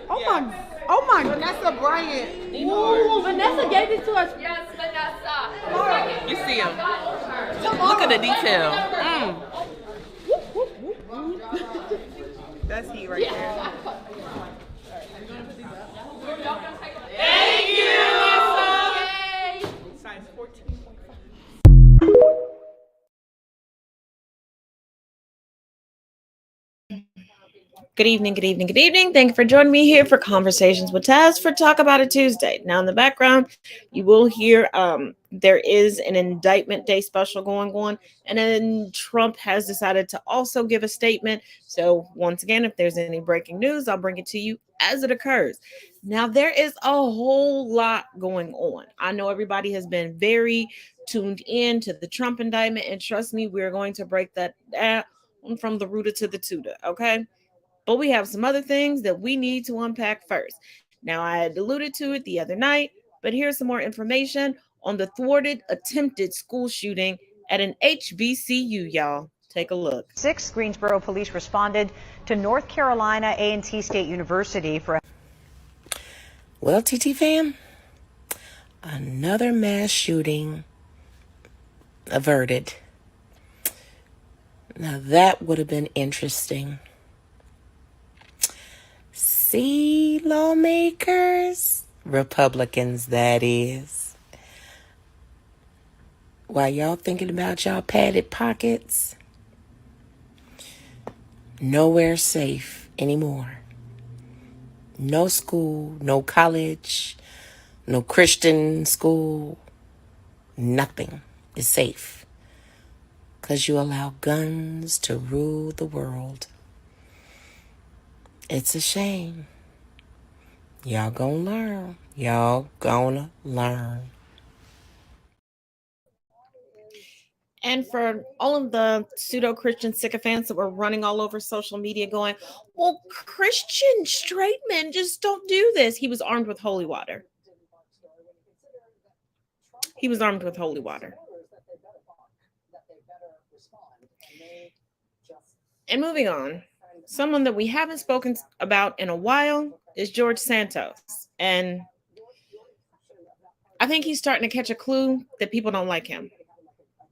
Oh my. Vanessa Bryant. Ooh, Vanessa gave it to us. Yes, Vanessa. You see him. Look at the detail. That's he right there. Thank you. Size 14. Good evening, good evening, good evening. Thank you for joining me here for Conversations with Taz for Talk About It Tuesday. Now, in the background, you will hear there is an indictment day special going on, and then Trump has decided to also give a statement. So, once again, if there's any breaking news, I'll bring it to you as it occurs. Now, there is a whole lot going on. I know everybody has been very tuned in to the Trump indictment, and trust me, we're going to break that down from the rooter to the tutor, okay? But we have some other things that we need to unpack first. Now, I had alluded to it the other night, but here's some more information on the thwarted attempted school shooting at an HBCU, y'all. Take a look. Greensboro police responded to North Carolina A&T State University for a... Well, TT fam, another mass shooting averted. Now, that would have been interesting. See, lawmakers, Republicans, that is. While y'all thinking about y'all padded pockets, nowhere safe anymore. No school, no college, no Christian school, nothing is safe. 'Cause you allow guns to rule the world. It's a shame. Y'all gonna learn. Y'all gonna learn. And for all of the pseudo-Christian sycophants that were running all over social media going, well, Christian straight men just don't do this. He was armed with holy water. He was armed with holy water. And moving on, someone that we haven't spoken about in a while is George Santos. And I think he's starting to catch a clue that people don't like him.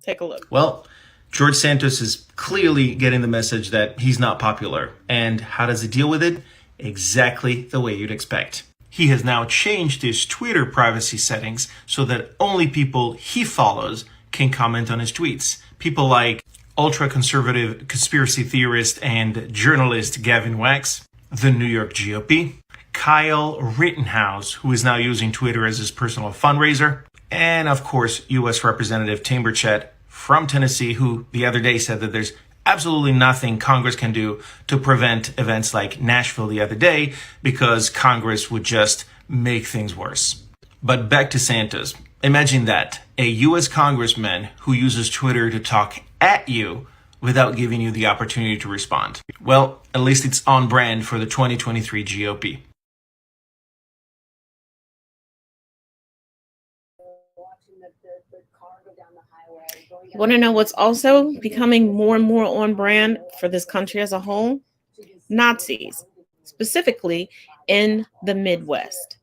Take a look. Well, George Santos is clearly getting the message that he's not popular. And how does he deal with it? Exactly the way you'd expect. He has now changed his Twitter privacy settings so that only people he follows can comment on his tweets. People like ultra-conservative conspiracy theorist and journalist Gavin Wax, the New York GOP, Kyle Rittenhouse, who is now using Twitter as his personal fundraiser, and of course, U.S. Representative Tim Burchett from Tennessee, who the other day said that there's absolutely nothing Congress can do to prevent events like Nashville the other day because Congress would just make things worse. But back to Santos. Imagine that, a U.S. congressman who uses Twitter to talk at you without giving you the opportunity to respond. Well, at least it's on brand for the 2023 GOP. You want to know what's also becoming more and more on brand for this country as a whole? Nazis, specifically in the Midwest.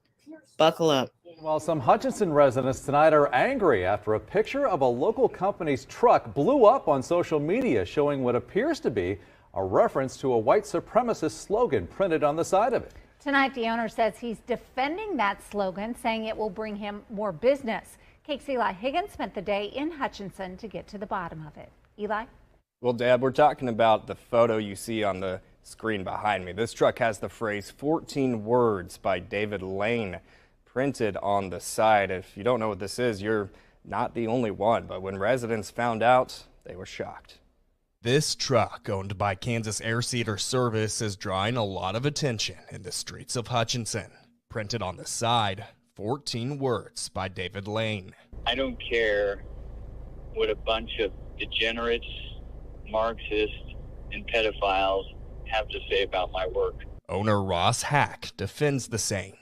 Buckle up. Well, some Hutchinson residents tonight are angry after a picture of a local company's truck blew up on social media, showing what appears to be a reference to a white supremacist slogan printed on the side of it. Tonight, the owner says he's defending that slogan, saying it will bring him more business. KAKE's Eli Higgins spent the day in Hutchinson to get to the bottom of it. Eli? Well, Dad, we're talking about the photo you see on the screen behind me. This truck has the phrase 14 words by David Lane printed on the side. If you don't know what this is, you're not the only one. But when residents found out, they were shocked. This truck, owned by Kansas Air Seeder Service, is drawing a lot of attention in the streets of Hutchinson. Printed on the side, 14 words by David Lane. I don't care what a bunch of degenerates, Marxists, and pedophiles have to say about my work. Owner Ross Hack defends the saying.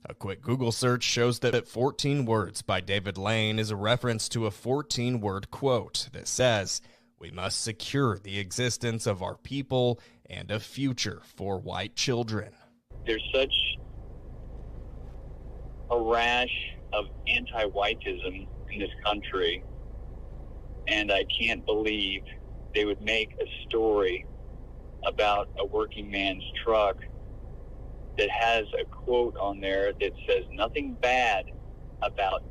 A quick Google search shows that 14 words by David Lane is a reference to a 14-word quote that says, "We must secure the existence of our people and a future for white children." there's such a rash of anti-whiteism in this country, and I can't believe they would make a story about a working man's truck that has a quote on there that says nothing bad about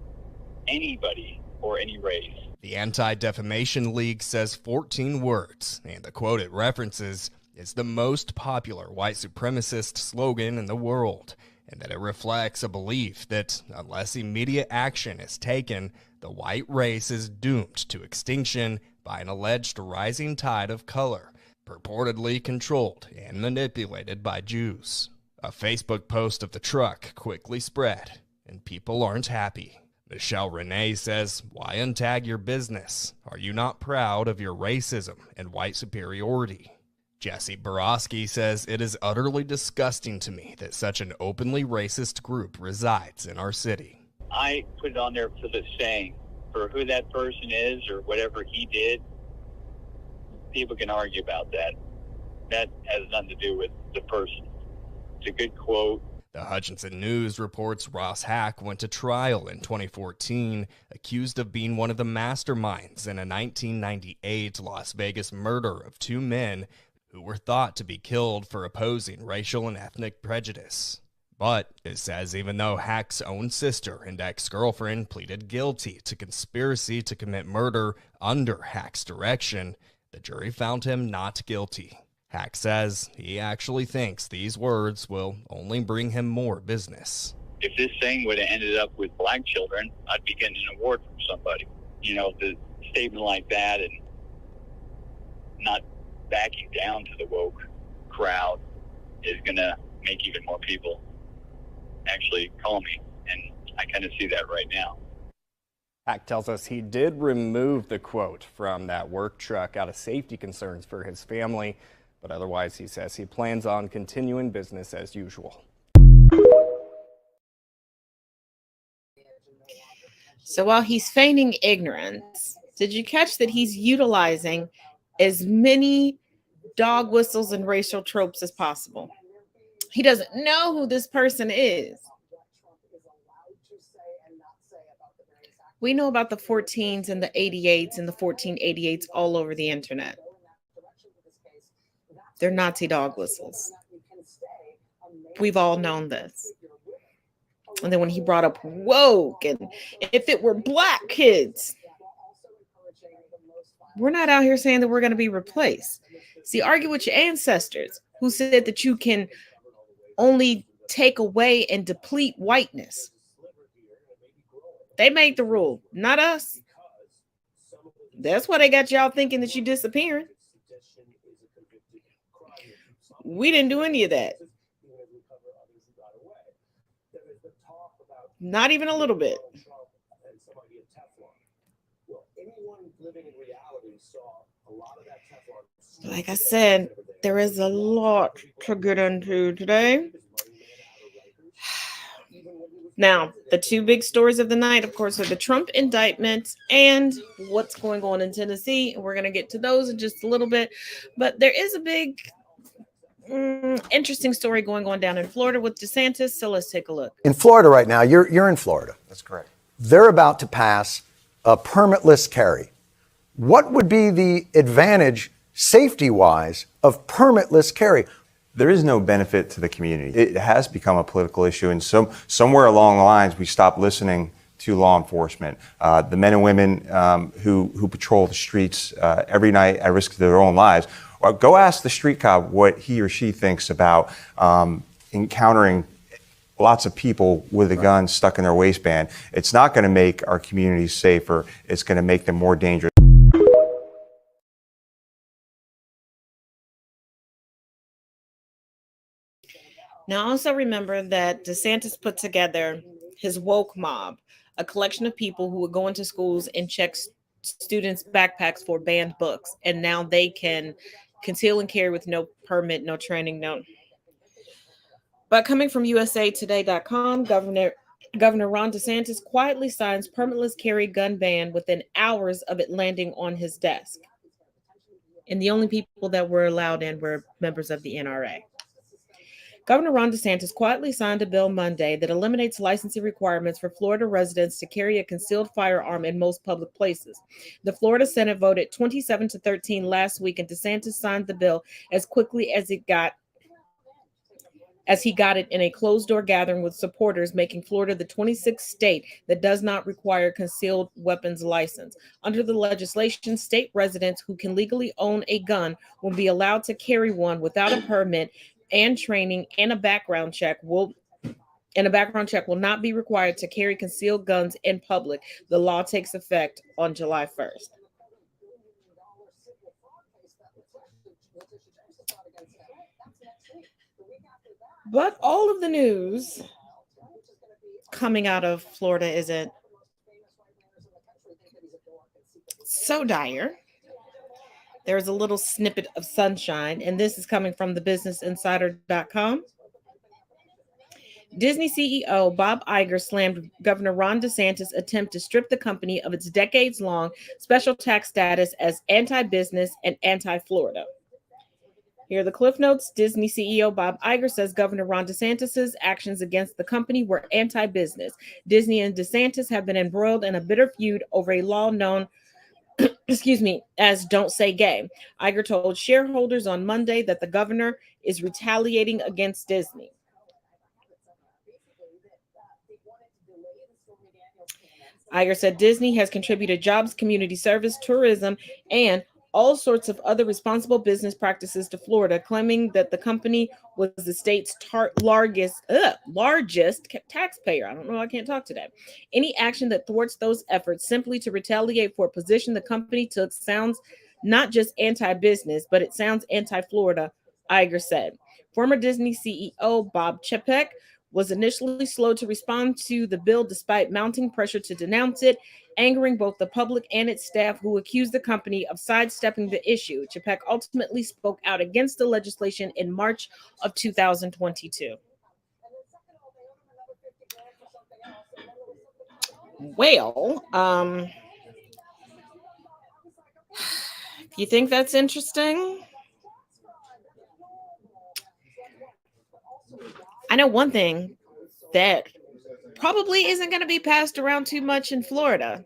anybody or any race. The Anti-Defamation League says 14 words, and the quote it references is the most popular white supremacist slogan in the world, and that it reflects a belief that unless immediate action is taken, the white race is doomed to extinction by an alleged rising tide of color, purportedly controlled and manipulated by Jews. A Facebook post of the truck quickly spread, and people aren't happy. Michelle Renee says, "Why untag your business? Are you not proud of your racism and white superiority?" Jesse Borowski says, "It is utterly disgusting to me that such an openly racist group resides in our city." I put it on there for the saying. For who that person is or whatever he did, people can argue about that. That has nothing to do with the person. It's a good quote. The Hutchinson News reports Ross Hack went to trial in 2014, accused of being one of the masterminds in a 1998 Las Vegas murder of two men who were thought to be killed for opposing racial and ethnic prejudice. But it says even though Hack's own sister and ex-girlfriend pleaded guilty to conspiracy to commit murder under Hack's direction, the jury found him not guilty. Hack says he actually thinks these words will only bring him more business. If this thing would have ended up with black children, I'd be getting an award from somebody. You know, the statement like that and not backing down to the woke crowd is going to make even more people actually call me, and I kind of see that right now. Hack tells us he did remove the quote from that work truck out of safety concerns for his family, but otherwise he says he plans on continuing business as usual. So while he's feigning ignorance, did you catch that he's utilizing as many dog whistles and racial tropes as possible? He doesn't know who this person is. We know about the 14s and the 88s and the 1488s all over the internet. They're Nazi dog whistles. We've all known this. And then when he brought up woke and if it were black kids, we're not out here saying that we're going to be replaced. See, argue with your ancestors who said that you can only take away and deplete whiteness. They made the rule, not us. That's why they got y'all thinking that you disappearing. We didn't do any of that. Not even a little bit. Like I said, there is a lot to get into today. Now, the two big stories of the night, of course, are the Trump indictment and what's going on in Tennessee. And we're going to get to those in just a little bit. But there is a big, interesting story going on down in Florida with DeSantis. So let's take a look. In Florida right now, you're in Florida. That's correct. They're about to pass a permitless carry. What would be the advantage, safety-wise, of permitless carry? There is no benefit to the community. It has become a political issue, and somewhere along the lines, we stopped listening to law enforcement. The men and women who patrol the streets every night at risk to their own lives. Go ask the street cop what he or she thinks about encountering lots of people with a gun stuck in their waistband. It's not going to make our communities safer. It's going to make them more dangerous. Now, also remember that DeSantis put together his woke mob, a collection of people who would go into schools and check students' backpacks for banned books. And now they can conceal and carry with no permit, no training, no. But coming from USAtoday.com, Governor Ron DeSantis quietly signs permitless carry gun ban within hours of it landing on his desk. And the only people that were allowed in were members of the NRA. Governor Ron DeSantis quietly signed a bill Monday that eliminates licensing requirements for Florida residents to carry a concealed firearm in most public places. The Florida Senate voted 27-13 last week, and DeSantis signed the bill as quickly as he got it in a closed-door gathering with supporters, making Florida the 26th state that does not require concealed weapons license. Under the legislation, state residents who can legally own a gun will be allowed to carry one without a permit and training, and a background check will not be required to carry concealed guns in public. The law takes effect on July 1st. But all of the news coming out of Florida isn't so dire. There's a little snippet of sunshine, and this is coming from thebusinessinsider.com. Disney CEO Bob Iger slammed Governor Ron DeSantis' attempt to strip the company of its decades-long special tax status as anti-business and anti-Florida. Here are the cliff notes. Disney CEO Bob Iger says Governor Ron DeSantis' actions against the company were anti-business. Disney and DeSantis have been embroiled in a bitter feud over a law known as Don't Say Gay. Iger told shareholders on Monday that the governor is retaliating against Disney. Iger said Disney has contributed jobs, community service, tourism, and all sorts of other responsible business practices to Florida, claiming that the company was the state's largest taxpayer. I don't know, I can't talk today. Any action that thwarts those efforts simply to retaliate for a position the company took sounds not just anti-business, but it sounds anti-Florida, Iger said. Former Disney CEO Bob Chapek was initially slow to respond to the bill despite mounting pressure to denounce it, angering both the public and its staff, who accused the company of sidestepping the issue. Chapek ultimately spoke out against the legislation in March of 2022. Well, if you think that's interesting, I know one thing that probably isn't going to be passed around too much in Florida,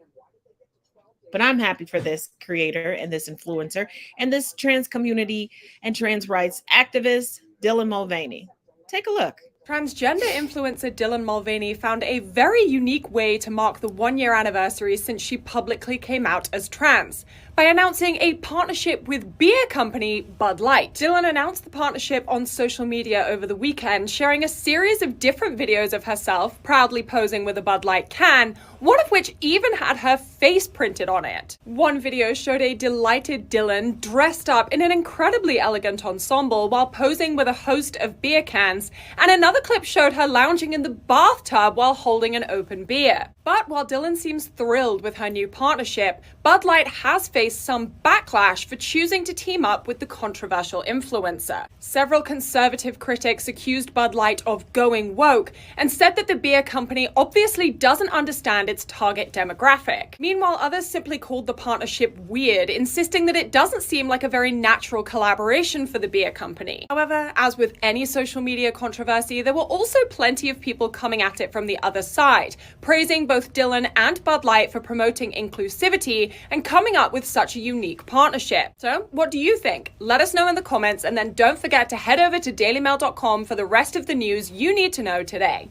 but I'm happy for this creator and this influencer and this trans community and trans rights activist, Dylan Mulvaney. Take a look. Transgender influencer Dylan Mulvaney found a very unique way to mark the 1-year anniversary since she publicly came out as trans, by announcing a partnership with beer company Bud Light. Dylan announced the partnership on social media over the weekend, sharing a series of different videos of herself proudly posing with a Bud Light can, one of which even had her face printed on it. One video showed a delighted Dylan dressed up in an incredibly elegant ensemble while posing with a host of beer cans, and another clip showed her lounging in the bathtub while holding an open beer. But while Dylan seems thrilled with her new partnership, Bud Light has faced some backlash for choosing to team up with the controversial influencer. Several conservative critics accused Bud Light of going woke and said that the beer company obviously doesn't understand its target demographic. Meanwhile, others simply called the partnership weird, insisting that it doesn't seem like a very natural collaboration for the beer company. However, as with any social media controversy, there were also plenty of people coming at it from the other side, praising both Dylan and Bud Light for promoting inclusivity and coming up with such a unique partnership. So, what do you think? Let us know in the comments, and then don't forget to head over to dailymail.com for the rest of the news you need to know today.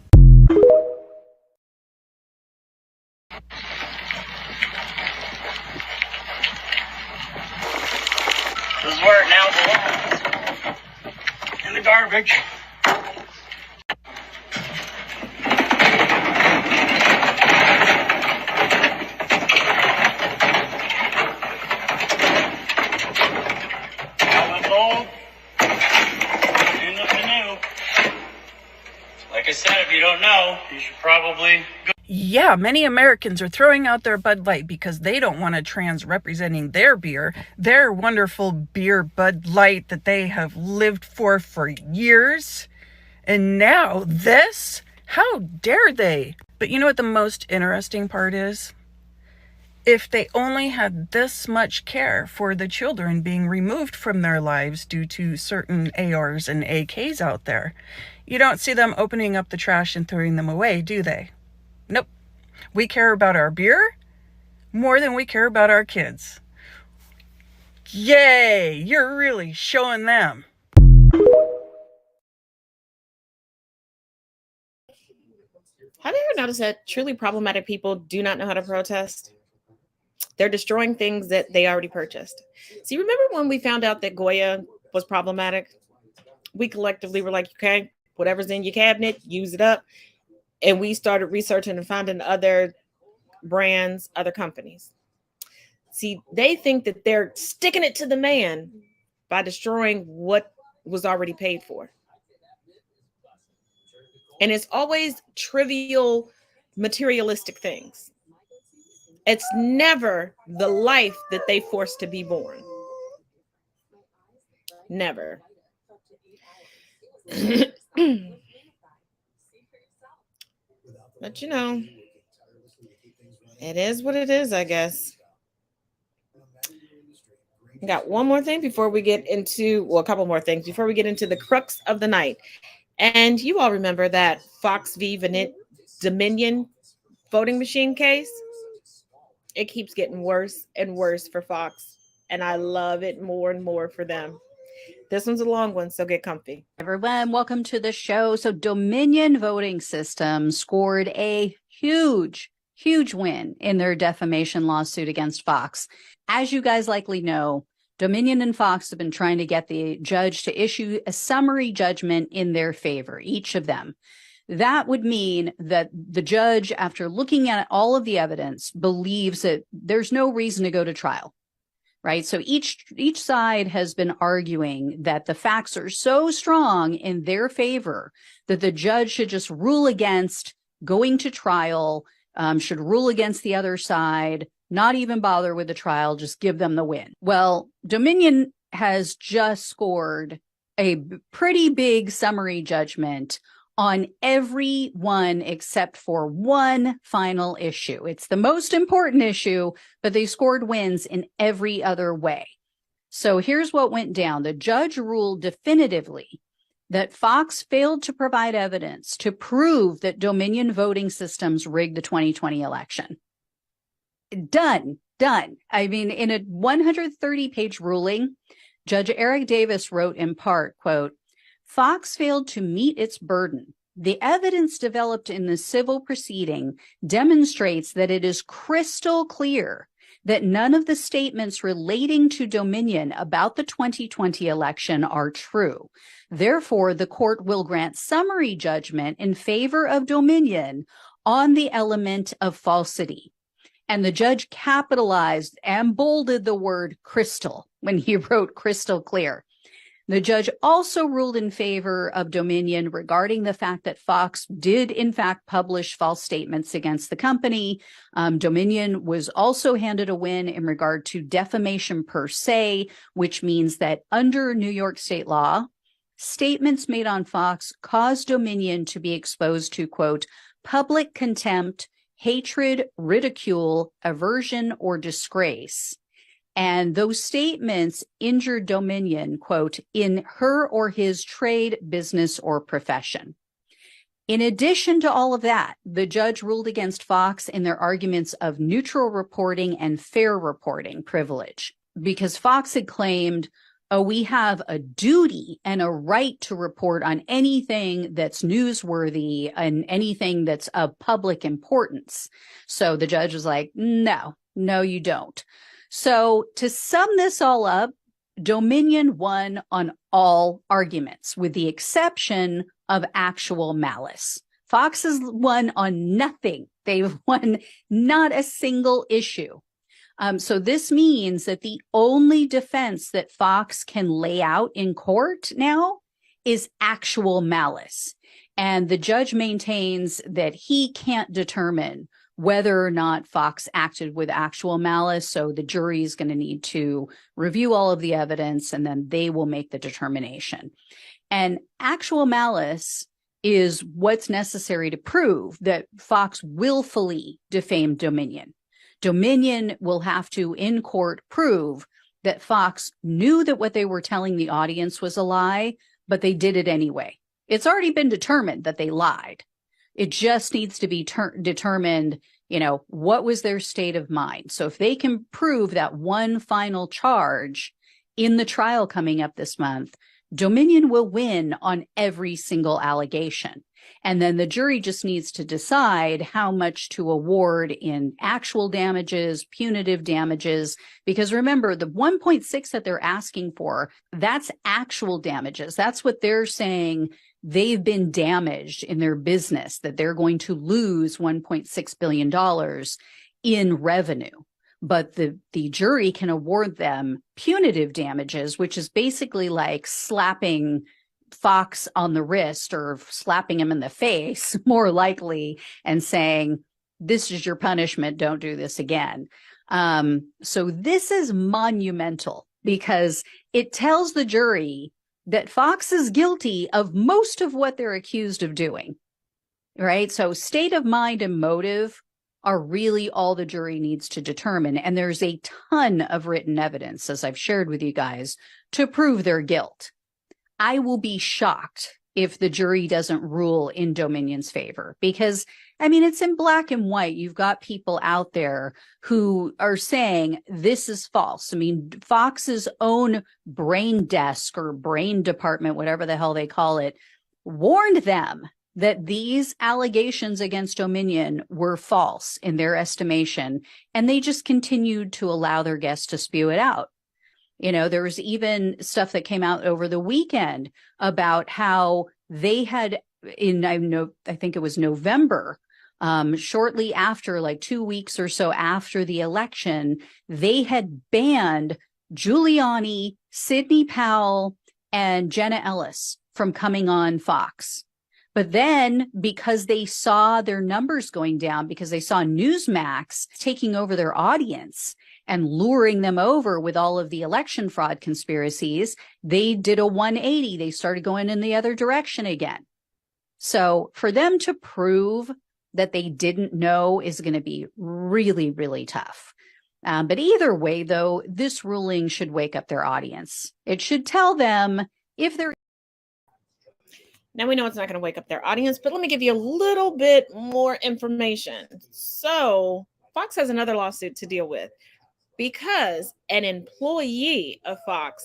This is where it now belongs. In the garbage. Old in the canoe. Like I said, if you don't know, you should probably go. Yeah, many Americans are throwing out their Bud Light because they don't want a trans representing their beer, their wonderful beer Bud Light that they have lived for years. And now this? How dare they? But you know what the most interesting part is? If they only had this much care for the children being removed from their lives due to certain ARs and AKs out there, You don't see them opening up the trash and throwing them away, do they? Nope. We care about our beer more than we care about our kids. Yay! You're really showing them. Have you ever noticed that truly problematic people do not know how to protest? They're destroying things that they already purchased. See, remember when we found out that Goya was problematic? We collectively were like, okay, whatever's in your cabinet, use it up. And we started researching and finding other brands, other companies. See, they think that they're sticking it to the man by destroying what was already paid for. And it's always trivial, materialistic things. It's never the life that they forced to be born. Never. But you know, it is what it is, I guess. I got one more thing before we get into, well, a couple more things before we get into the crux of the night. And you all remember that Fox v. Dominion voting machine case? It keeps getting worse and worse for Fox, and I love it more and more for them. This one's a long one, so get comfy. Everyone, welcome to the show. So Dominion voting system scored a huge win in their defamation lawsuit against Fox. As you guys likely know, Dominion and Fox have been trying to get the judge to issue a summary judgment in their favor, each of them. That would mean that the judge, after looking at all of the evidence, believes that there's no reason to go to trial, right? So each side has been arguing that the facts are so strong in their favor that the judge should just rule against going to trial, should rule against the other side, not even bother with the trial, just give them the win. Well, Dominion has just scored a pretty big summary judgment on every one except for one final issue. It's the most important issue, but they scored wins in every other way. So here's what went down. The judge ruled definitively that Fox failed to provide evidence to prove that Dominion voting systems rigged the 2020 election. Done. I mean, in a 130-page ruling, Judge Eric Davis wrote in part, quote, Fox failed to meet its burden. The evidence developed in the civil proceeding demonstrates that it is crystal clear that none of the statements relating to Dominion about the 2020 election are true. Therefore, the court will grant summary judgment in favor of Dominion on the element of falsity. And the judge capitalized and bolded the word crystal when he wrote crystal clear. The judge also ruled in favor of Dominion regarding the fact that Fox did, in fact, publish false statements against the company. Dominion was also handed a win in regard to defamation per se, which means that under New York state law, statements made on Fox caused Dominion to be exposed to, quote, public contempt, hatred, ridicule, aversion, or disgrace. And those statements injured Dominion, quote, in her or his trade, business, or profession. In addition to all of that, the judge ruled against Fox in their arguments of neutral reporting and fair reporting privilege, because Fox had claimed, oh, we have a duty and a right to report on anything that's newsworthy and anything that's of public importance. So the judge was like, no, you don't. So to sum this all up, Dominion won on all arguments, with the exception of actual malice. Fox has won on nothing. They've won not a single issue. So this means that the only defense that Fox can lay out in court now is actual malice. And the judge maintains that he can't determine whether or not Fox acted with actual malice. So the jury is going to need to review all of the evidence, and then they will make the determination. And actual malice is what's necessary to prove that Fox willfully defamed Dominion. Dominion will have to, in court, prove that Fox knew that what they were telling the audience was a lie, but they did it anyway. It's already been determined that they lied. It just needs to be determined, what was their state of mind. So if they can prove that one final charge in the trial coming up this month, Dominion will win on every single allegation. And then the jury just needs to decide how much to award in actual damages, punitive damages, because remember, the 1.6 that they're asking for, that's actual damages. That's what they're saying. They've been damaged in their business, that they're going to lose $1.6 billion in revenue. But the jury can award them punitive damages, which is basically like slapping Fox on the wrist or slapping him in the face, more likely, and saying, this is your punishment, don't do this again. So this is monumental because it tells the jury that Fox is guilty of most of what they're accused of doing, right? So state of mind and motive are really all the jury needs to determine. And there's a ton of written evidence, as I've shared with you guys, to prove their guilt. I will be shocked if the jury doesn't rule in Dominion's favor, because, it's in black and white. You've got people out there who are saying this is false. Fox's own brain desk or brain department, whatever the hell they call it, warned them that these allegations against Dominion were false in their estimation, and they just continued to allow their guests to spew it out. There was even stuff that came out over the weekend about how they had I think it was November, shortly after, like 2 weeks or so after the election, they had banned Giuliani, Sidney Powell, and Jenna Ellis from coming on Fox. But then, because they saw their numbers going down, because they saw Newsmax taking over their audience and luring them over with all of the election fraud conspiracies, they did a 180. They started going in the other direction again. So for them to prove that they didn't know is going to be really, really tough. But either way, though, this ruling should wake up their audience. It should tell them if they're... Now we know it's not going to wake up their audience, but let me give you a little bit more information. So Fox has another lawsuit to deal with because an employee of Fox,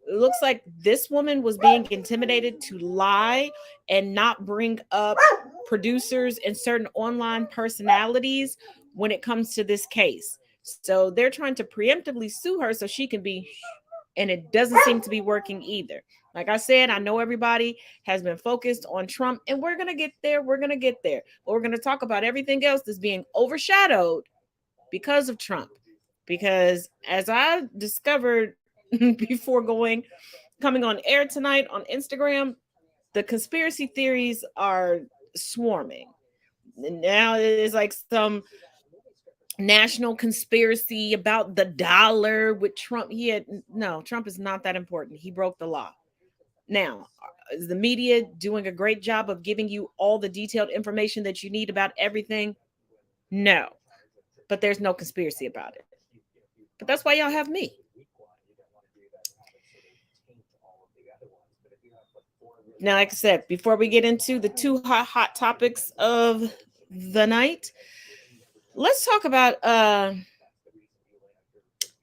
it looks like this woman was being intimidated to lie and not bring up producers and certain online personalities when it comes to this case. So they're trying to preemptively sue her so she can be, and it doesn't seem to be working either. Like I said, I know everybody has been focused on Trump, and we're going to get there. We're going to get there. But we're going to talk about everything else that's being overshadowed because of Trump. Because as I discovered before coming on air tonight on Instagram, the conspiracy theories are swarming. And now it is like some national conspiracy about the dollar with Trump. No, Trump is not that important. He broke the law. Now, is the media doing a great job of giving you all the detailed information that you need about everything? No, but there's no conspiracy about it. But that's why y'all have me. Now, like I said, before we get into the two hot topics of the night, let's talk about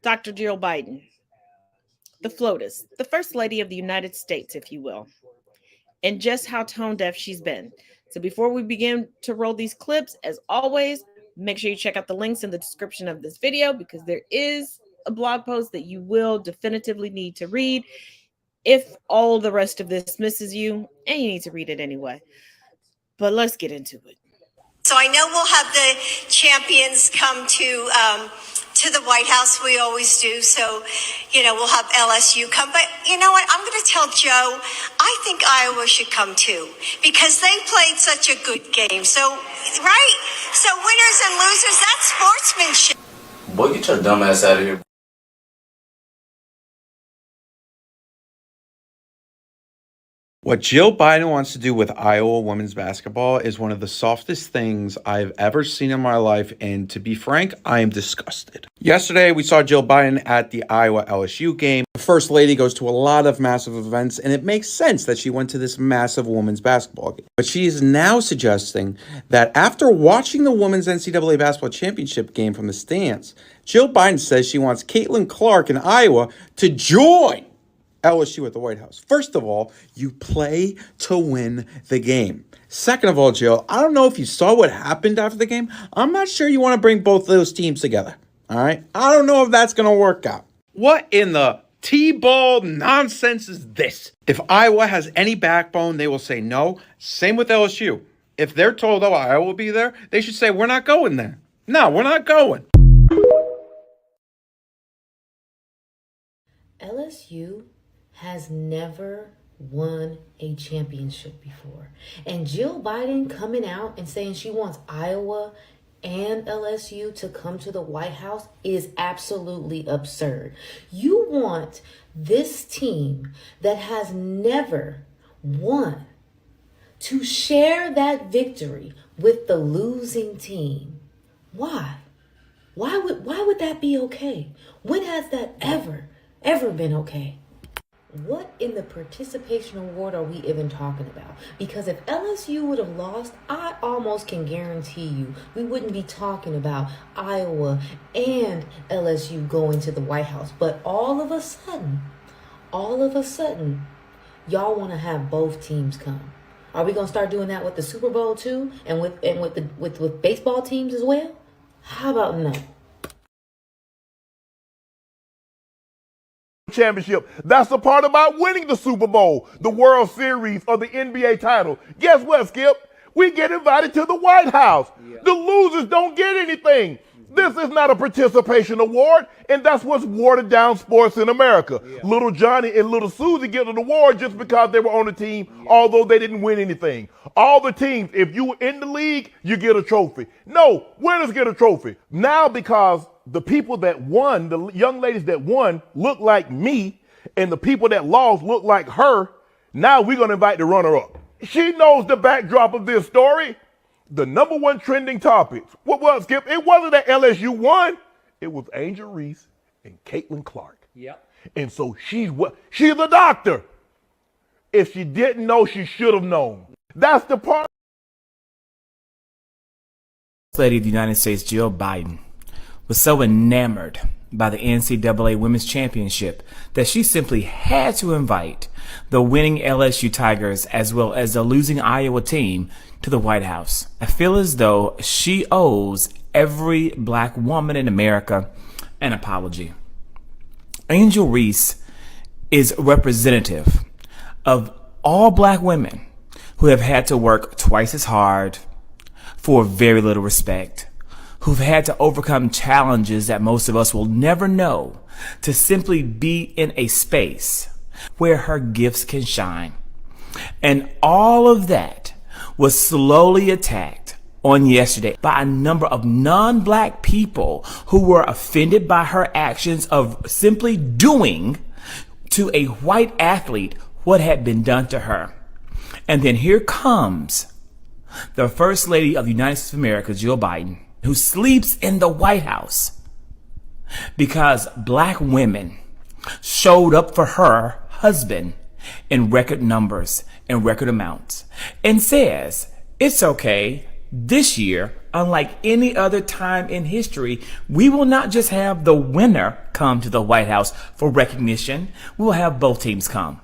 Dr. Jill Biden, the FLOTUS, the First Lady of the United States, if you will, and just how tone deaf she's been. So before we begin to roll these clips, as always, make sure you check out the links in the description of this video because there is a blog post that you will definitively need to read if all the rest of this misses you, and you need to read it anyway. But let's get into it. So I know we'll have the champions come to the White House. We always do. So, we'll have LSU come. But you know what? I'm going to tell Joe, I think Iowa should come too because they played such a good game. So, right? So winners and losers, that's sportsmanship. Boy, get your dumb ass out of here. What Jill Biden wants to do with Iowa women's basketball is one of the softest things I've ever seen in my life, and to be frank, I am disgusted. Yesterday, we saw Jill Biden at the Iowa LSU game. The First Lady goes to a lot of massive events, and it makes sense that she went to this massive women's basketball game. But she is now suggesting that after watching the women's NCAA basketball championship game from the stands, Jill Biden says she wants Caitlin Clark in Iowa to join LSU at the White House. First of all, you play to win the game. Second of all, Jill, I don't know if you saw what happened after the game. I'm not sure you want to bring both those teams together. All right? I don't know if that's going to work out. What in the T-ball nonsense is this? If Iowa has any backbone, they will say no. Same with LSU. If they're told, oh, Iowa will be there, they should say, we're not going there. No, we're not going. LSU has never won a championship before. And Jill Biden coming out and saying she wants Iowa and LSU to come to the White House is absolutely absurd. You want this team that has never won to share that victory with the losing team. Why? Why would that be okay? When has that ever been okay? What in the participation award are we even talking about? Because if LSU would have lost, I almost can guarantee you we wouldn't be talking about Iowa and LSU going to the White House. But all of a sudden, y'all want to have both teams come. Are we gonna start doing that with the Super Bowl too, and with baseball teams as well? How about no? Championship. That's the part about winning the Super Bowl, the World Series, or the NBA title. Guess what, Skip? We get invited to the White House. Yeah. The losers don't get anything. This is not a participation award, and that's what's watered down sports in America. Yeah. Little Johnny and Little Susie get an award just because they were on the team, although they didn't win anything. All the teams, if you were in the league, you get a trophy. No, winners get a trophy. Now because the people that won, the young ladies that won, look like me, and the people that lost look like her, now we're going to invite the runner-up. She knows the backdrop of this story. The number one trending topic. What was, Skip? It wasn't that LSU won. It was Angel Reese and Caitlin Clark. Yep. And so she's a doctor. If she didn't know, she should have known. That's the part. Lady of the United States, Jill Biden, was so enamored by the NCAA Women's Championship that she simply had to invite the winning LSU Tigers as well as the losing Iowa team to the White House. I feel as though she owes every black woman in America an apology. Angel Reese is representative of all black women who have had to work twice as hard for very little respect, who've had to overcome challenges that most of us will never know to simply be in a space where her gifts can shine. And all of that was slowly attacked on yesterday by a number of non-black people who were offended by her actions of simply doing to a white athlete what had been done to her. And then here comes the First Lady of the United States of America, Jill Biden, who sleeps in the White House because black women showed up for her husband in record numbers and record amounts, and says it's okay this year, unlike any other time in history, we will not just have the winner come to the White House for recognition, we'll have both teams come.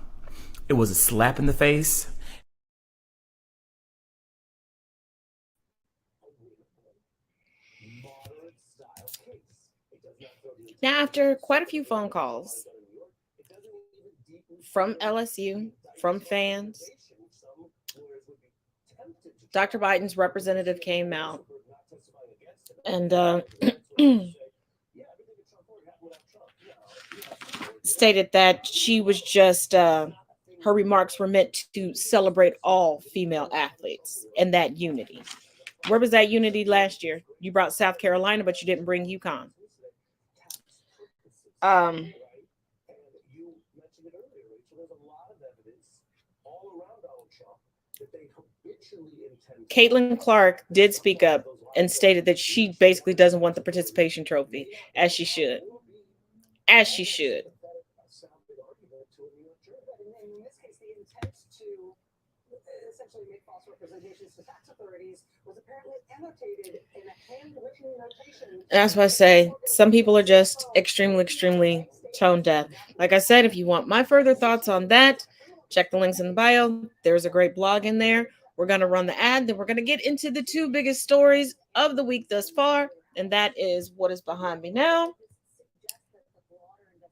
It was a slap in the face. Now, after quite a few phone calls from LSU, from fans, Dr. Biden's representative came out and stated that she was just, her remarks were meant to celebrate all female athletes and that unity. Where was that unity last year? You brought South Carolina, but you didn't bring UConn. Caitlin Clark did speak up and stated that she basically doesn't want the participation trophy, as she should. As she should. That's why I say some people are just extremely, extremely tone deaf. Like I said, if you want my further thoughts on that, check the links in the bio. There's a great blog in there. We're going to run the ad, then we're going to get into the two biggest stories of the week thus far, and that is what is behind me now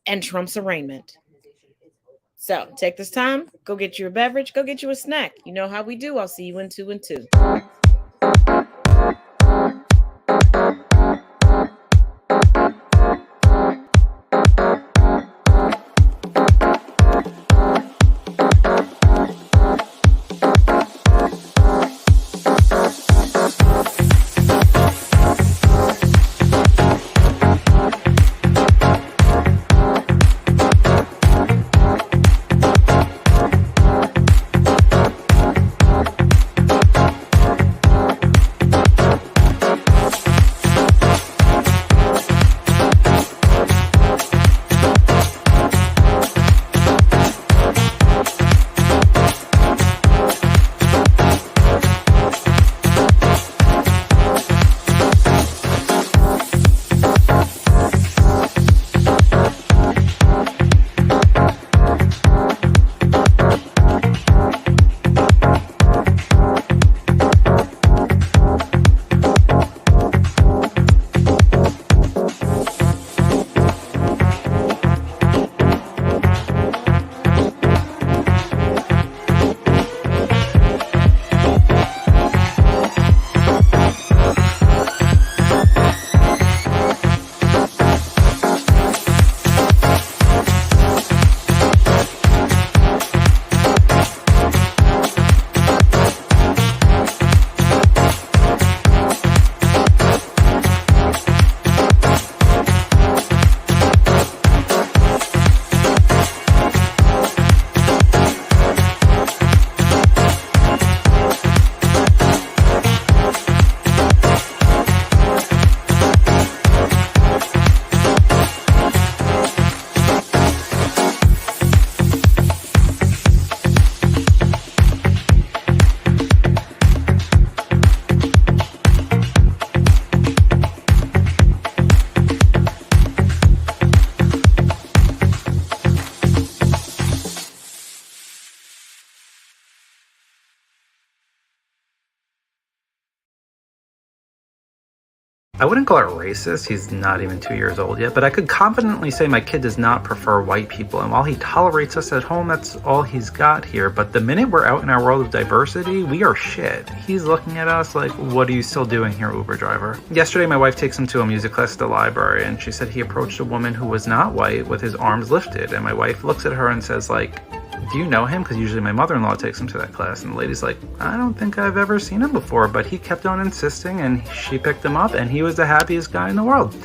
and Trump's arraignment. So take this time, go get you a beverage, go get you a snack. You know how we do. I'll see you in 2 and 2. I wouldn't call it racist, he's not even 2 years old yet, but I could confidently say my kid does not prefer white people, and while he tolerates us at home, that's all he's got here. But the minute we're out in our world of diversity, we are shit. He's looking at us like, what are you still doing here, Uber driver? Yesterday, my wife takes him to a music class at the library, and she said he approached a woman who was not white with his arms lifted, and my wife looks at her and says, like, do you know him? Because usually my mother-in-law takes him to that class. And the lady's like, I don't think I've ever seen him before. But he kept on insisting, and she picked him up, and he was the happiest guy in the world.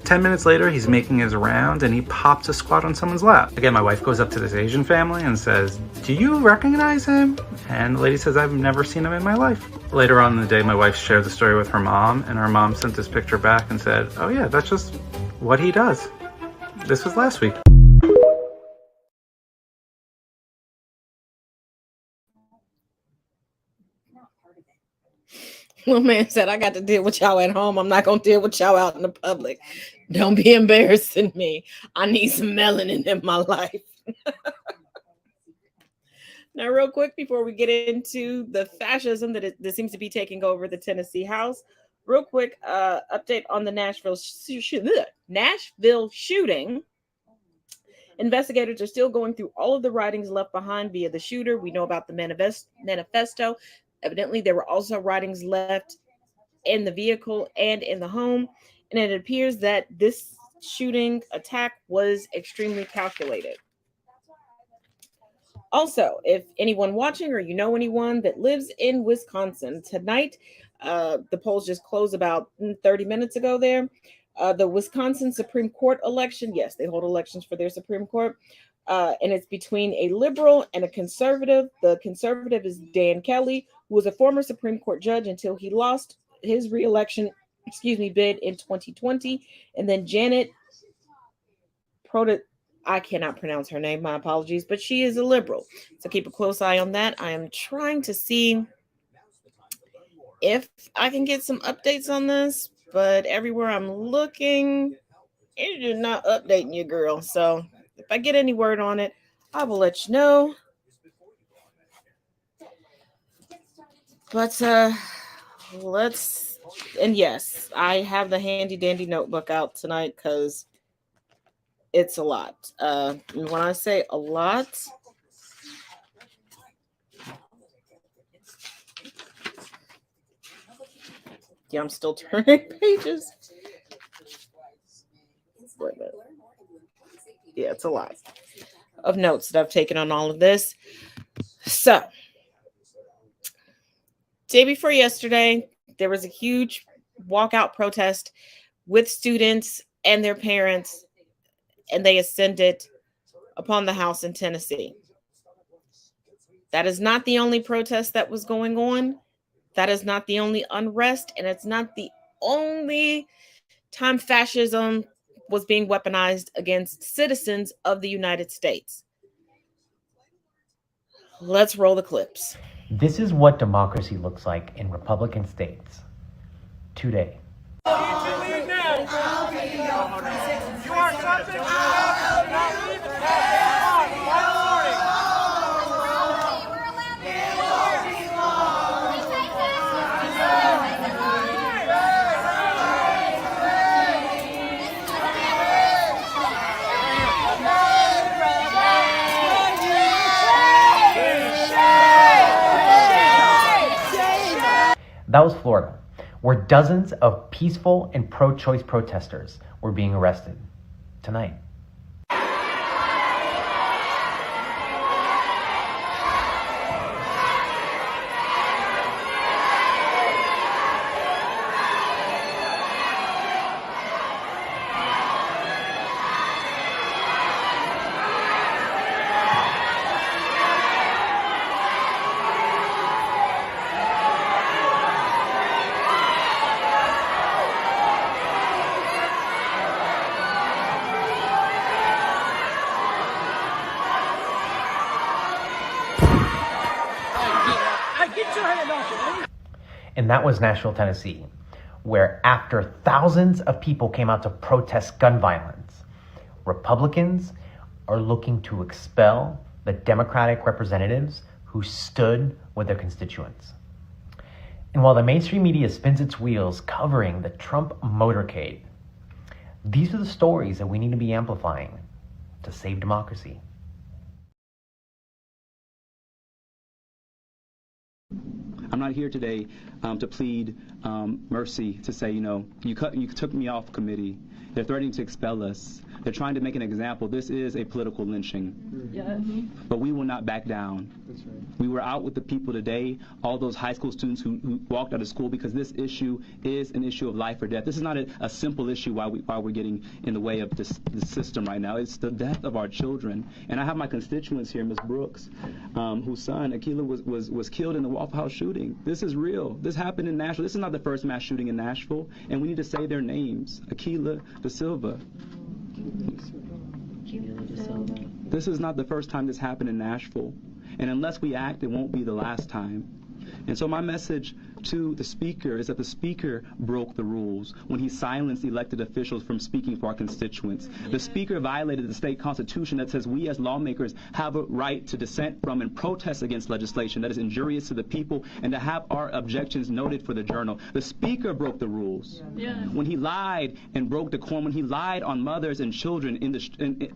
10 minutes later, he's making his round, and he pops a squat on someone's lap. Again, my wife goes up to this Asian family and says, do you recognize him? And the lady says, I've never seen him in my life. Later on in the day, my wife shared the story with her mom, and her mom sent this picture back and said, oh yeah, that's just what he does. This was last week. One man said, I got to deal with y'all at home. I'm not going to deal with y'all out in the public. Don't be embarrassing me. I need some melanin in my life. Now, real quick, before we get into the fascism that seems to be taking over the Tennessee House, real quick update on the Nashville shooting. Investigators are still going through all of the writings left behind via the shooter. We know about the manifesto. Evidently, there were also writings left in the vehicle and in the home, and it appears that this shooting attack was extremely calculated. Also, if anyone watching or you know anyone that lives in Wisconsin, tonight, the polls just closed about 30 minutes ago there. The Wisconsin Supreme Court election, yes, they hold elections for their Supreme Court. and it's between a liberal and a conservative. The conservative is Dan Kelly, who was a former Supreme Court judge until he lost his reelection, bid in 2020, and then Janet I cannot pronounce her name, my apologies, but she is a liberal. So keep a close eye on that. I am trying to see if I can get some updates on this, but everywhere I'm looking, it's just not updating you, girl. So if I get any word on it, I will let you know. But and yes, I have the handy dandy notebook out tonight because it's a lot. And when I say a lot, yeah, I'm still turning pages. Wait a minute. Yeah, it's a lot of notes that I've taken on all of this. So, day before yesterday, there was a huge walkout protest with students and their parents, and they ascended upon the House in Tennessee. That is not the only protest that was going on. That is not the only unrest, and it's not the only time fascism was being weaponized against citizens of the United States. Let's roll the clips. This is what democracy looks like in Republican states today. That was Florida, where dozens of peaceful and pro-choice protesters were being arrested tonight. And that was Nashville, Tennessee, where after thousands of people came out to protest gun violence, Republicans are looking to expel the Democratic representatives who stood with their constituents. And while the mainstream media spins its wheels covering the Trump motorcade, these are the stories that we need to be amplifying to save democracy. I'm not here today to plead mercy, to say, you took me off committee. They're threatening to expel us. They're trying to make an example. This is a political lynching. Yes. But we will not back down. That's right. We were out with the people today, all those high school students who walked out of school, because this issue is an issue of life or death. This is not a simple issue while we're getting in the way of the system right now. It's the death of our children. And I have my constituents here, Ms. Brooks, whose son, Akilah, was killed in the Waffle House shooting. This is real. This happened in Nashville. This is not the first mass shooting in Nashville. And we need to say their names. Akilah Da Silva. This is not the first time this happened in Nashville. And unless we act, it won't be the last time. And so my message to the Speaker is that the Speaker broke the rules when he silenced elected officials from speaking for our constituents. The Speaker violated the state constitution that says we as lawmakers have a right to dissent from and protest against legislation that is injurious to the people and to have our objections noted for the journal. The Speaker broke the rules when he lied and broke the quorum, when he lied on mothers and children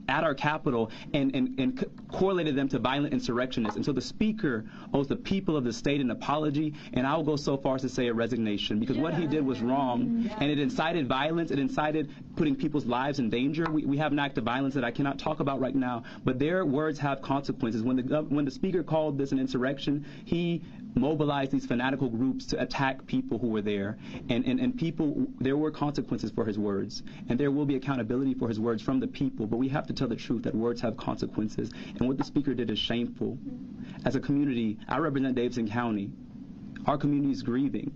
at our Capitol and correlated them to violent insurrectionists. And so the Speaker owes the people of the state an apology, and I will go so far as to say a resignation, because what he did was wrong, and it incited violence. It incited putting people's lives in danger. We have an act of violence that I cannot talk about right now, but their words have consequences. When the Speaker called this an insurrection, he mobilize these fanatical groups to attack people who were there. And people, there were consequences for his words. And there will be accountability for his words from the people. But we have to tell the truth that words have consequences. And what the speaker did is shameful. As a community, I represent Davidson County. Our community is grieving.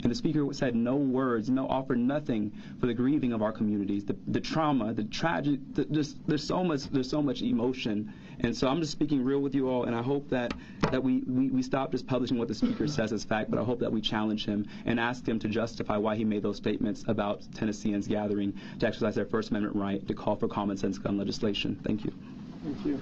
And the speaker said no words, offered nothing for the grieving of our communities, the trauma, the tragic. There's so much emotion, and so I'm just speaking real with you all. And I hope that we stop just publishing what the speaker says as fact, but I hope that we challenge him and ask him to justify why he made those statements about Tennesseans gathering to exercise their First Amendment right to call for common sense gun legislation. Thank you. Thank you.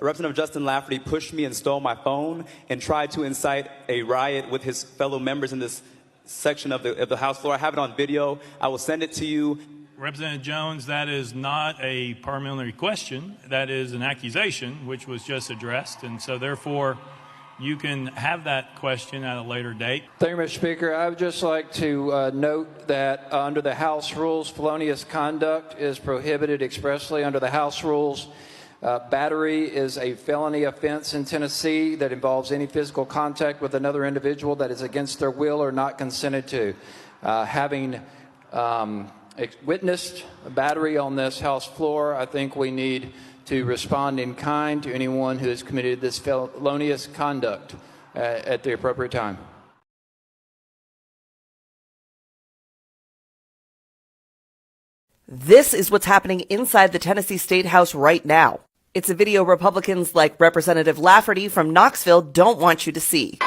Representative Justin Lafferty pushed me and stole my phone and tried to incite a riot with his fellow members in this section of the House floor. I have it on video. I will send it to you. Representative Jones, that is not a parliamentary question. That is an accusation, which was just addressed. And so, therefore, you can have that question at a later date. Thank you, Mr. Speaker. I would just like to note that under the House rules, felonious conduct is prohibited expressly under the House rules. Battery is a felony offense in Tennessee that involves any physical contact with another individual that is against their will or not consented to. Having witnessed a battery on this House floor, I think we need to respond in kind to anyone who has committed this felonious conduct at the appropriate time. This is what's happening inside the Tennessee State House right now. It's a video Republicans like Representative Lafferty from Knoxville don't want you to see.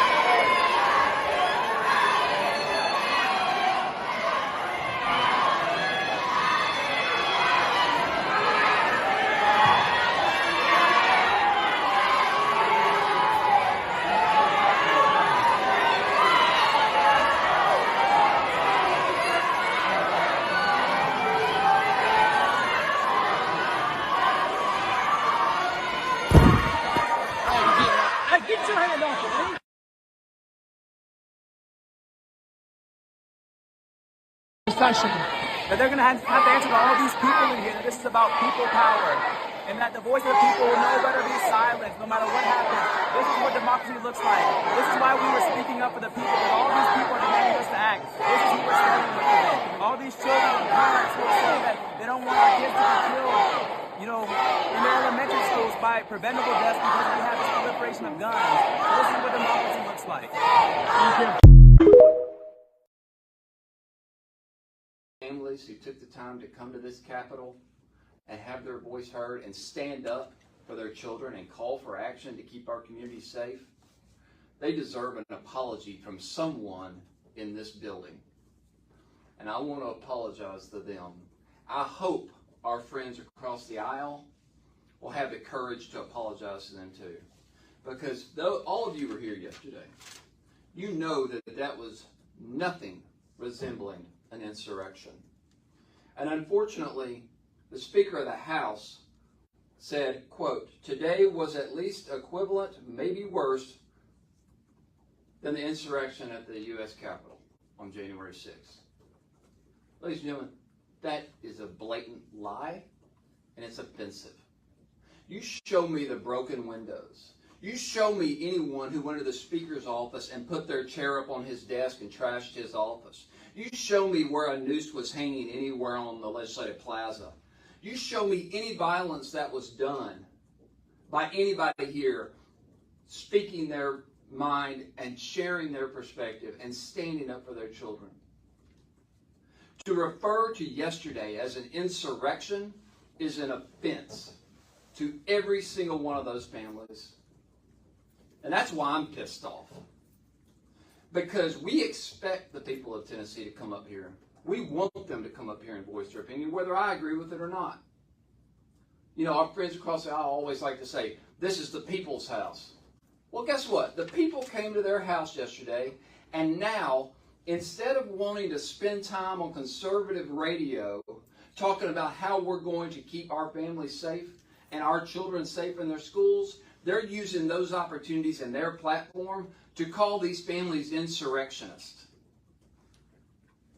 That they're going to have to answer to all these people in here that this is about people power, and that the voice of the people will no better be silenced no matter what happens. This is what democracy looks like. This is why we were speaking up for the people, but all these people are demanding us to act. This is who we're standing with today. All these children and parents who are saying that they don't want our kids to be killed, in their elementary schools by preventable deaths because we have this proliferation of guns. So this is what democracy looks like. Thank you. Families who took the time to come to this Capitol and have their voice heard and stand up for their children and call for action to keep our community safe, they deserve an apology from someone in this building. And I want to apologize to them. I hope our friends across the aisle will have the courage to apologize to them too. Because though all of you were here yesterday, you know that that was nothing resembling an insurrection. And unfortunately, the Speaker of the House said, quote, "Today was at least equivalent, maybe worse, than the insurrection at the U.S. Capitol on January 6th. Ladies and gentlemen, that is a blatant lie, and it's offensive. You show me the broken windows. You show me anyone who went to the Speaker's office and put their chair up on his desk and trashed his office. You show me where a noose was hanging anywhere on the Legislative Plaza. You show me any violence that was done by anybody here speaking their mind and sharing their perspective and standing up for their children. To refer to yesterday as an insurrection is an offense to every single one of those families. And that's why I'm pissed off. Because we expect the people of Tennessee to come up here. We want them to come up here and voice their opinion, whether I agree with it or not. Our friends across the aisle always like to say, this is the people's house. Well, guess what? The people came to their house yesterday, and now, instead of wanting to spend time on conservative radio talking about how we're going to keep our families safe and our children safe in their schools, they're using those opportunities in their platform to call these families insurrectionists.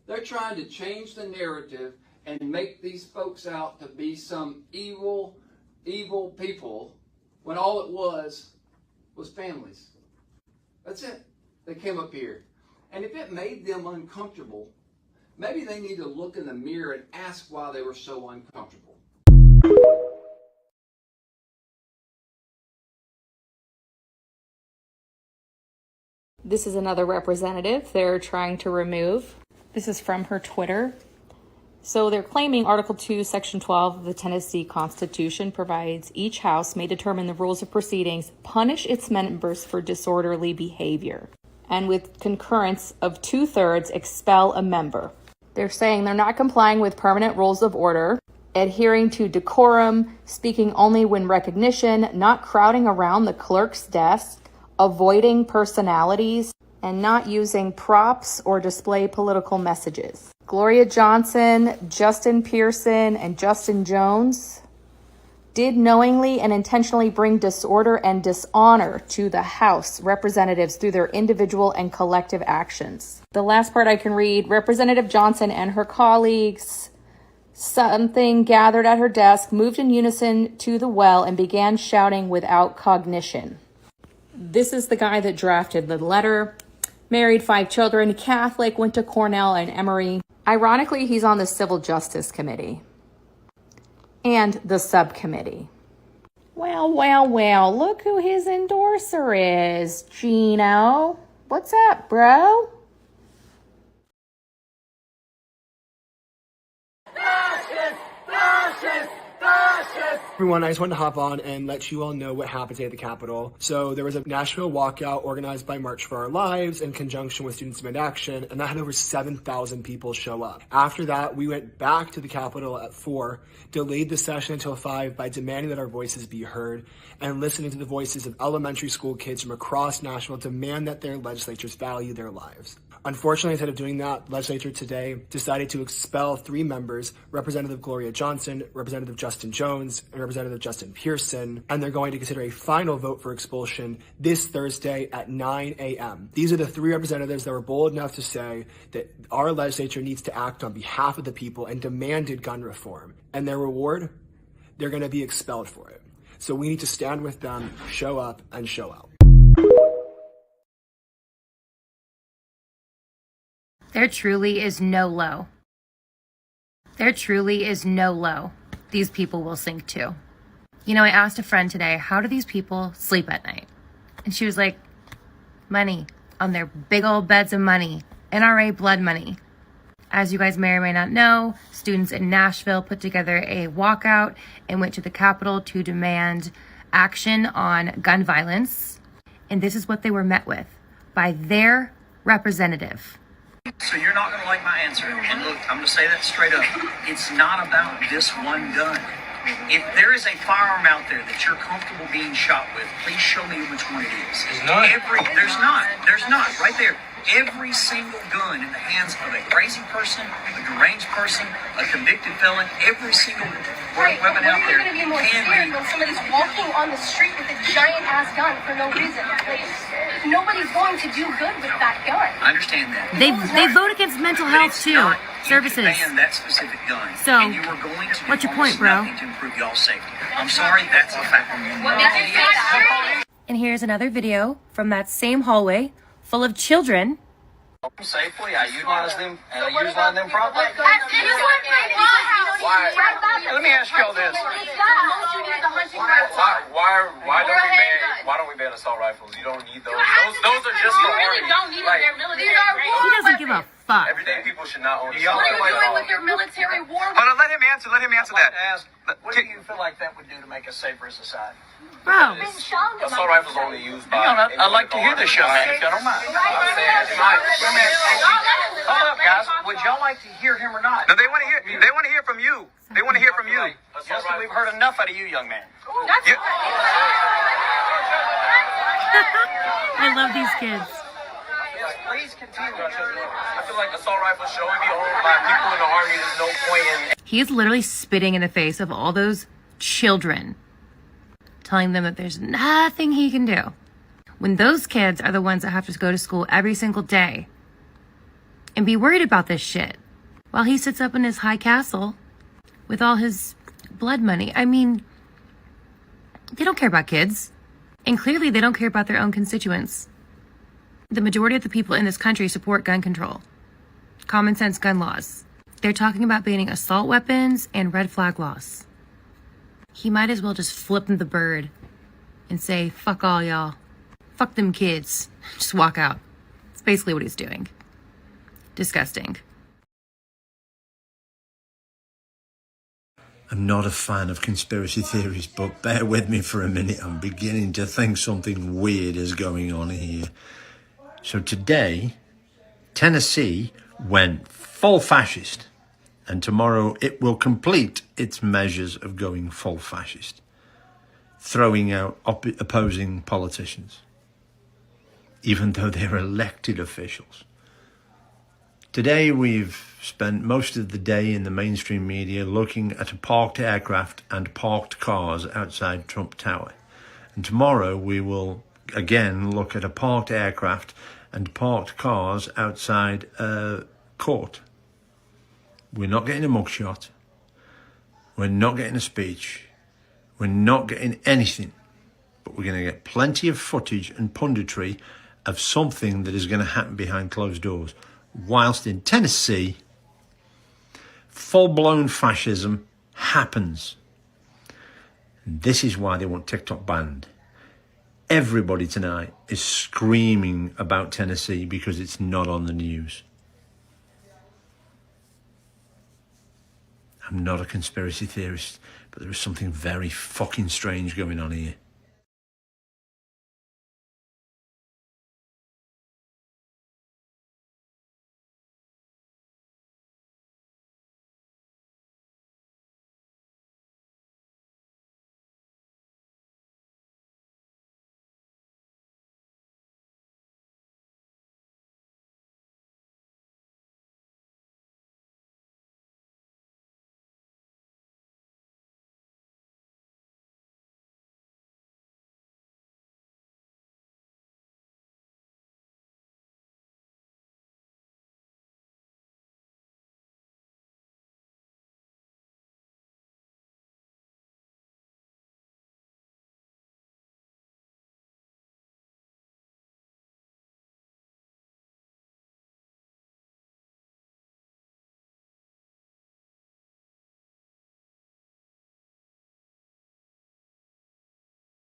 They're trying to change the narrative and make these folks out to be some evil people when all it was families. That's it. They came up here. And if it made them uncomfortable, maybe they need to look in the mirror and ask why they were so uncomfortable. This is another representative they're trying to remove. This is from her Twitter. So they're claiming Article 2, Section 12 of the Tennessee Constitution provides each house may determine the rules of proceedings, punish its members for disorderly behavior, and with concurrence of 2/3 expel a member. They're saying they're not complying with permanent rules of order, adhering to decorum, speaking only when recognition, not crowding around the clerk's desk, avoiding personalities, and not using props or display political messages. Gloria Johnson, Justin Pearson, and Justin Jones did knowingly and intentionally bring disorder and dishonor to the House representatives through their individual and collective actions. The last part I can read, Representative Johnson and her colleagues, something gathered at her desk, moved in unison to the well and began shouting without cognition. This is the guy that drafted the letter. Married 5 children, Catholic, went to Cornell and Emory. Ironically, he's on the Civil Justice Committee and the subcommittee. Well, look who his endorser is, Gino. What's up, bro? Everyone, I just wanted to hop on and let you all know what happened today at the Capitol. So there was a Nashville walkout organized by March for Our Lives in conjunction with Students Demand Action, and that had over 7,000 people show up. After that, we went back to the Capitol at 4, delayed the session until 5 by demanding that our voices be heard, and listening to the voices of elementary school kids from across Nashville demand that their legislatures value their lives. Unfortunately, instead of doing that, the legislature today decided to expel 3 members, Representative Gloria Johnson, Representative Justin Jones, and Representative Justin Pearson, and they're going to consider a final vote for expulsion this Thursday at 9 a.m. These are the 3 representatives that were bold enough to say that our legislature needs to act on behalf of the people and demanded gun reform. And their reward? They're going to be expelled for it. So we need to stand with them, show up, and show out. There truly is no low. There truly is no low these people will sink to. You know, I asked a friend today, how do these people sleep at night? And she was like, money, on their big old beds of money, NRA blood money. As you guys may or may not know, students in Nashville put together a walkout and went to the Capitol to demand action on gun violence. And this is what they were met with by their representative. So you're not going to like my answer. And look, I'm going to say that straight up. It's not about this one gun. If there is a firearm out there that you're comfortable being shot with, please show me which one it is. There's not. There's not. Right there. Every single gun in the hands of a crazy person, a deranged person, a convicted felon, every single weapon out there Going to be more scared when somebody's walking on the street with a giant ass gun for no reason. Like, nobody's going to do good with that gun. I understand that. They vote against mental health too. Services. You can ban that specific gun. So, and you are going to do what's your point, bro? nothing to improve y'all's safety. I'm sorry, that's a fact. And here's another video from that same hallway full of children. Safely, I utilize them properly. Why? Let me ask y'all this. Why don't we ban assault rifles? You don't need those. Those are just for army. He doesn't give a fuck. Everyday people should not own What are you doing with your military war? Hold on, let him answer that. What do you feel like that would do to make a safer society? Bro. Assault rifles only used by. I'd like to hear this young man, if y'all don't mind. Hold up, guys. Would y'all like to hear him or not? No, they want to hear. They want to hear from you. They want to hear from you. Justin, we've heard enough out of you, young man. I love these kids. Please continue. I feel like assault rifles should only be owned by people in the army. There's no point in. He is literally spitting in the face of all those children, telling them that there's nothing he can do. When those kids are the ones that have to go to school every single day and be worried about this shit while he sits up in his high castle with all his blood money. I mean, They don't care about kids. And clearly they don't care about their own constituents. The majority of the people in this country support gun control, common sense gun laws. They're talking about banning assault weapons and red flag laws. He might as well just flip them the bird and say, fuck all y'all. Fuck them kids. Just walk out. It's basically what he's doing. Disgusting. I'm not a fan of conspiracy theories, but bear with me for a minute. I'm beginning to think something weird is going on here. So today, Tennessee went full fascist, and tomorrow it will complete its measures of going full fascist, throwing out opposing politicians, even though they're elected officials. Today we've spent most of the day in the mainstream media looking at a parked aircraft and parked cars outside Trump Tower. And tomorrow we will again look at a parked aircraft and parked cars outside a court. We're not getting a mugshot. We're not getting a speech. We're not getting anything. But we're going to get plenty of footage and punditry of something that is going to happen behind closed doors. Whilst in Tennessee, full-blown fascism happens. And this is why they want TikTok banned. Everybody tonight is screaming about Tennessee because it's not on the news. I'm not a conspiracy theorist, but there is something very fucking strange going on here.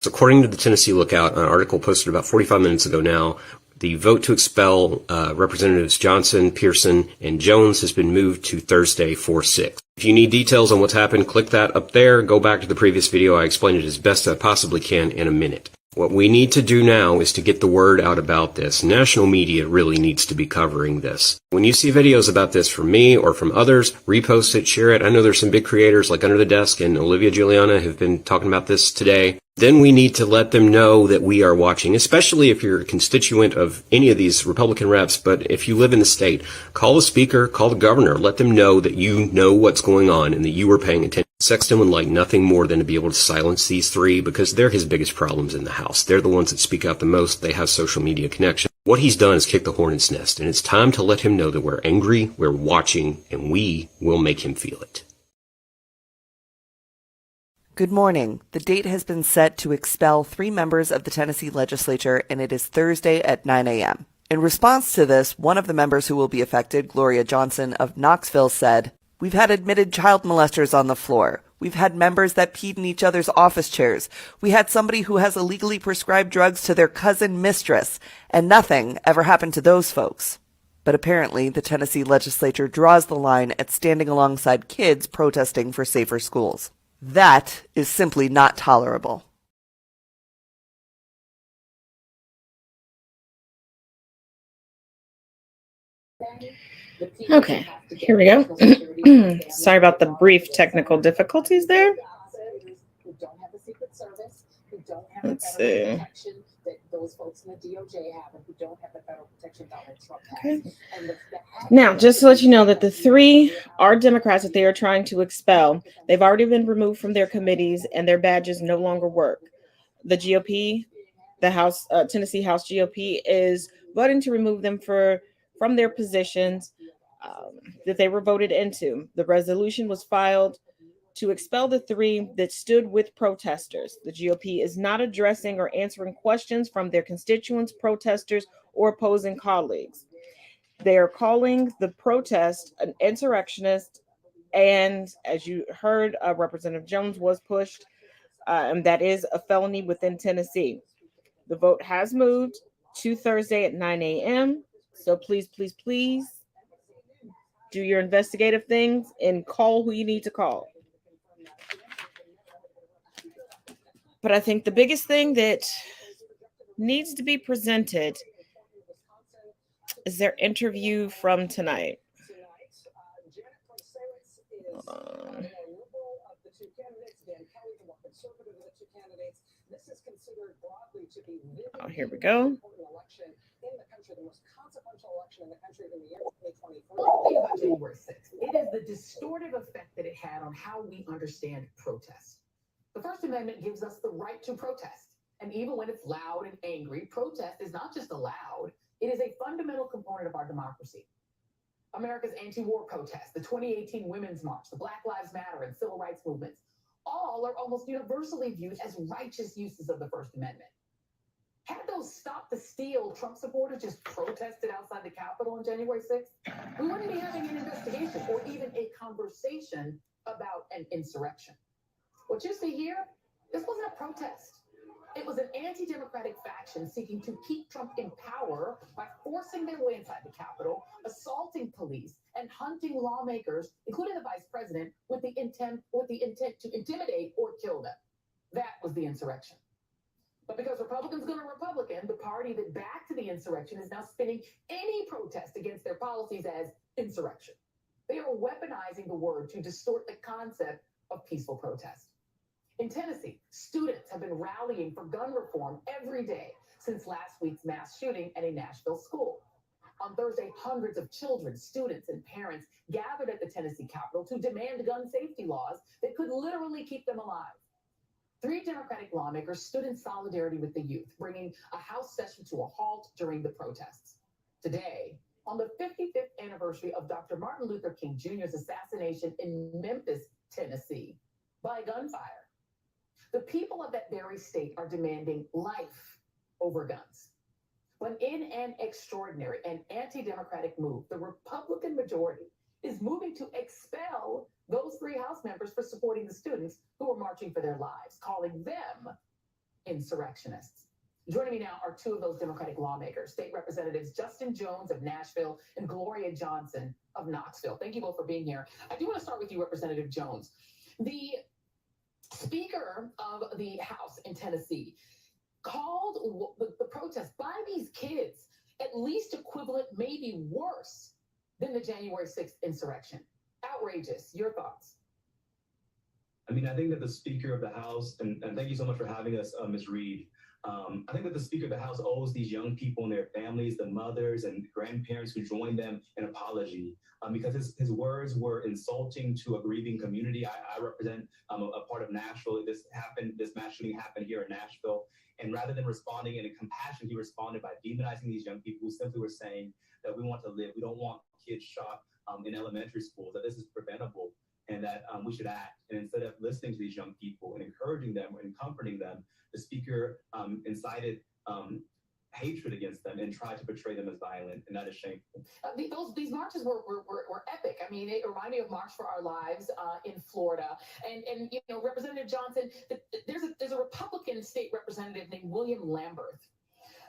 According to the Tennessee Lookout, an article posted about 45 minutes ago now, the vote to expel Representatives Johnson, Pearson, and Jones has been moved to Thursday, 4/6. If you need details on what's happened, click that up there. Go back to the previous video. I explained it as best I possibly can in a minute. What we need to do now is to get the word out about this. National media really needs to be covering this. When you see videos about this from me or from others, repost it, share it. I know there's some big creators like Under the Desk and Olivia Giuliana have been talking about this today. Then we need to let them know that we are watching, especially if you're a constituent of any of these Republican reps. But if you live in the state, call the speaker, call the governor, let them know that you know what's going on and that you are paying attention. Sexton would like nothing more than to be able to silence these three because they're his biggest problems in the House. They're the ones that speak out the most. They have social media connection. What he's done is kick the hornet's nest, and it's time to let him know that we're angry, we're watching, and we will make him feel it. Good morning. The date has been set to expel 3 members of the Tennessee legislature, and it is Thursday at 9 a.m. In response to this, one of the members who will be affected, Gloria Johnson of Knoxville, said, "We've had admitted child molesters on the floor. We've had members that peed in each other's office chairs. We had somebody who has illegally prescribed drugs to their cousin mistress, and nothing ever happened to those folks." But apparently, the Tennessee legislature draws the line at standing alongside kids protesting for safer schools. That is simply not tolerable. Okay, here we go. Sorry about the brief technical difficulties there. Let's see. Okay. Now, just to let you know that the 3 are Democrats that they are trying to expel. They've already been removed from their committees and their badges no longer work. The GOP, the House, Tennessee House GOP is voting to remove them from their positions that they were voted into. The resolution was filed to expel the three that stood with protesters. The GOP is not addressing or answering questions from their constituents, protesters, or opposing colleagues. They are calling the protest an insurrectionist, and as you heard, Representative Jones was pushed, and that is a felony within Tennessee. The vote has moved to Thursday at 9 a.m. So please, please, please do your investigative things and call who you need to call. But I think the biggest thing that needs to be presented is their interview from tonight. Hold on. Oh, here we go. One thing about January 6th, it is the distortive effect that it had on how we understand protest. The First Amendment gives us the right to protest. And even when it's loud and angry, protest is not just allowed, it is a fundamental component of our democracy. America's anti-war protests, the 2018 Women's March, the Black Lives Matter and civil rights movements, all are almost universally viewed as righteous uses of the First Amendment. Had those Stop the Steal Trump supporters just protested outside the Capitol on January 6th, we wouldn't be having an investigation or even a conversation about an insurrection. What you see here, this wasn't a protest. It was an anti-democratic faction seeking to keep Trump in power by forcing their way inside the Capitol, assaulting police, and hunting lawmakers, including the vice president, with the intent to intimidate or kill them. That was the insurrection. But because Republicans go to Republican, the party that backed the insurrection is now spinning any protest against their policies as insurrection. They are weaponizing the word to distort the concept of peaceful protest. In Tennessee, students have been rallying for gun reform every day since last week's mass shooting at a Nashville school. On Thursday, hundreds of children, students, and parents gathered at the Tennessee Capitol to demand gun safety laws that could literally keep them alive. 3 Democratic lawmakers stood in solidarity with the youth, bringing a House session to a halt during the protests. Today, on the 55th anniversary of Dr. Martin Luther King Jr.'s assassination in Memphis, Tennessee, by gunfire, the people of that very state are demanding life over guns. When in an extraordinary and anti-democratic move, the Republican majority is moving to expel those 3 House members for supporting the students who were marching for their lives, calling them insurrectionists. Joining me now are 2 of those Democratic lawmakers, State Representatives Justin Jones of Nashville and Gloria Johnson of Knoxville. Thank you both for being here. I do want to start with you, Representative Jones. The Speaker of the House in Tennessee called the protest by these kids at least equivalent, maybe worse, than the January 6th insurrection. Outrageous. Your thoughts? I mean, I think that the Speaker of the House, and thank you so much for having us, Ms. Reed. I think that the Speaker of the House owes these young people and their families, the mothers and grandparents who joined them, an apology. Because his words were insulting to a grieving community. I represent a part of Nashville. This mass shooting happened here in Nashville. And rather than responding in a compassion, he responded by demonizing these young people who simply were saying that we want to live. We don't want kids shot in elementary schools, that this is preventable, and that we should act. And instead of listening to these young people and encouraging them and comforting them, the Speaker incited hatred against them and tried to portray them as violent, and that is shameful. These marches were epic. I mean, it reminded me of March for Our Lives in Florida. And you know, Representative Johnson, there's a Republican state representative named William Lamberth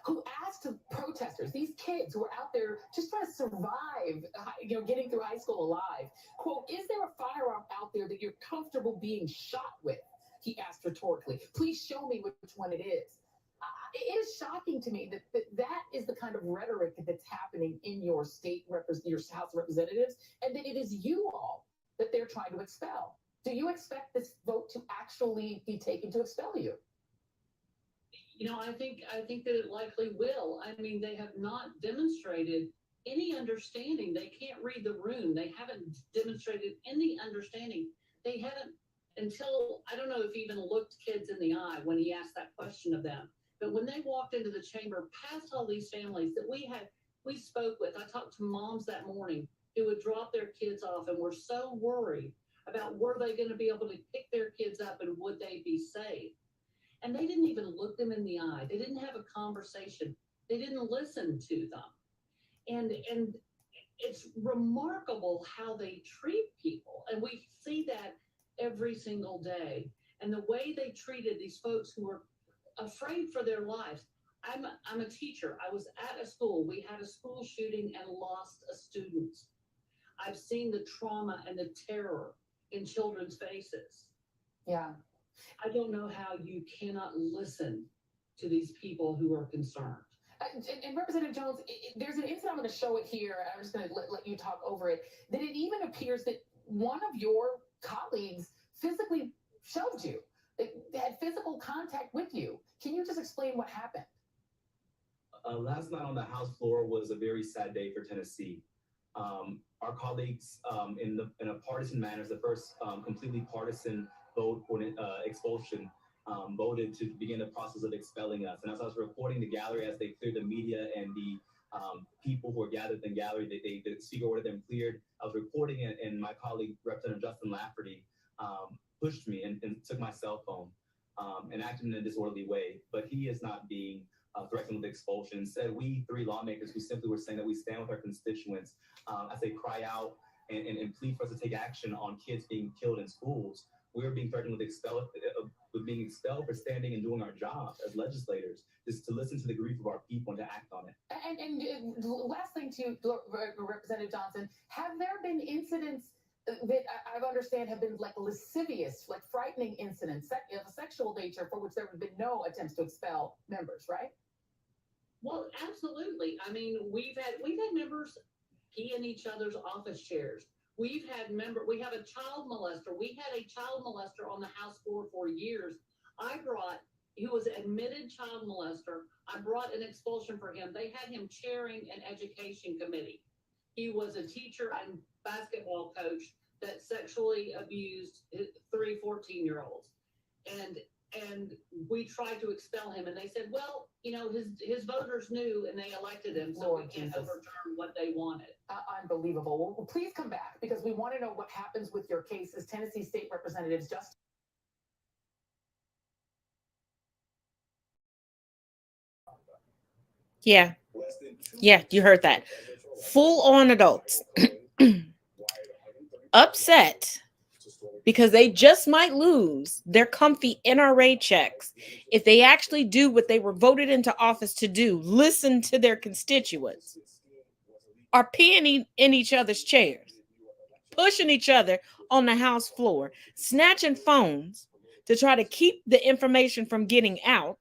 who asked protesters, these kids who are out there just trying to survive, you know, getting through high school alive, quote, "Is there a firearm out there that you're comfortable being shot with?" He asked rhetorically. "Please show me which one it is." It is shocking to me that is the kind of rhetoric that's happening in your state, your House of Representatives, and that it is you all that they're trying to expel. Do you expect this vote to actually be taken to expel you? You know, I think that it likely will. I mean, they have not demonstrated any understanding. They can't read the room. They haven't demonstrated any understanding. They haven't, until, I don't know if he even looked kids in the eye when he asked that question of them. But when they walked into the chamber, past all these families that we spoke with, I talked to moms that morning who would drop their kids off and were so worried about were they going to be able to pick their kids up and would they be safe. And they didn't even look them in the eye. They didn't have a conversation. They didn't listen to them. And it's remarkable how they treat people. And we see that every single day. And the way they treated these folks who were afraid for their lives. I'm a teacher. I was at a school. We had a school shooting and lost a student. I've seen the trauma and the terror in children's faces. Yeah. I don't know how you cannot listen to these people who are concerned. And Representative Jones, there's an incident, I'm going to show it here, and I'm just going to let you talk over it, that it even appears that one of your colleagues physically shoved you. They had physical contact with you. Can you just explain what happened? Last night on the House floor was a very sad day for Tennessee. Our colleagues, in a partisan manner, the first completely partisan vote for expulsion, voted to begin the process of expelling us. And as I was reporting the gallery, as they cleared the media and the people who were gathered in the gallery, the speaker ordered them cleared. I was reporting it, and my colleague, Representative Justin Lafferty, pushed me and took my cell phone and acted in a disorderly way. But he is not being threatened with expulsion. Instead, we three lawmakers who simply were saying that we stand with our constituents as they cry out and plead for us to take action on kids being killed in schools. We're being threatened with being expelled for standing and doing our job as legislators, just to listen to the grief of our people and to act on it. And last thing to Representative Johnson, have there been incidents that I understand have been like lascivious, like frightening incidents of a sexual nature for which there have been no attempts to expel members, right? Well, absolutely. I mean, we've had members pee in each other's office chairs. We have a child molester. We had a child molester on the House floor for years. He was an admitted child molester. I brought an expulsion for him. They had him chairing an education committee. He was a teacher and basketball coach that sexually abused 3 14-year-olds. And we tried to expel him, and they said, well, his voters knew and they elected him, so we can't overturn what they wanted. Unbelievable. Well, please come back, because we want to know what happens with your case as Tennessee State Representatives just. Yeah, you heard that. Full-on adults upset because they just might lose their comfy NRA checks if they actually do what they were voted into office to do, listen to their constituents, are peeing in each other's chairs, pushing each other on the House floor, snatching phones to try to keep the information from getting out,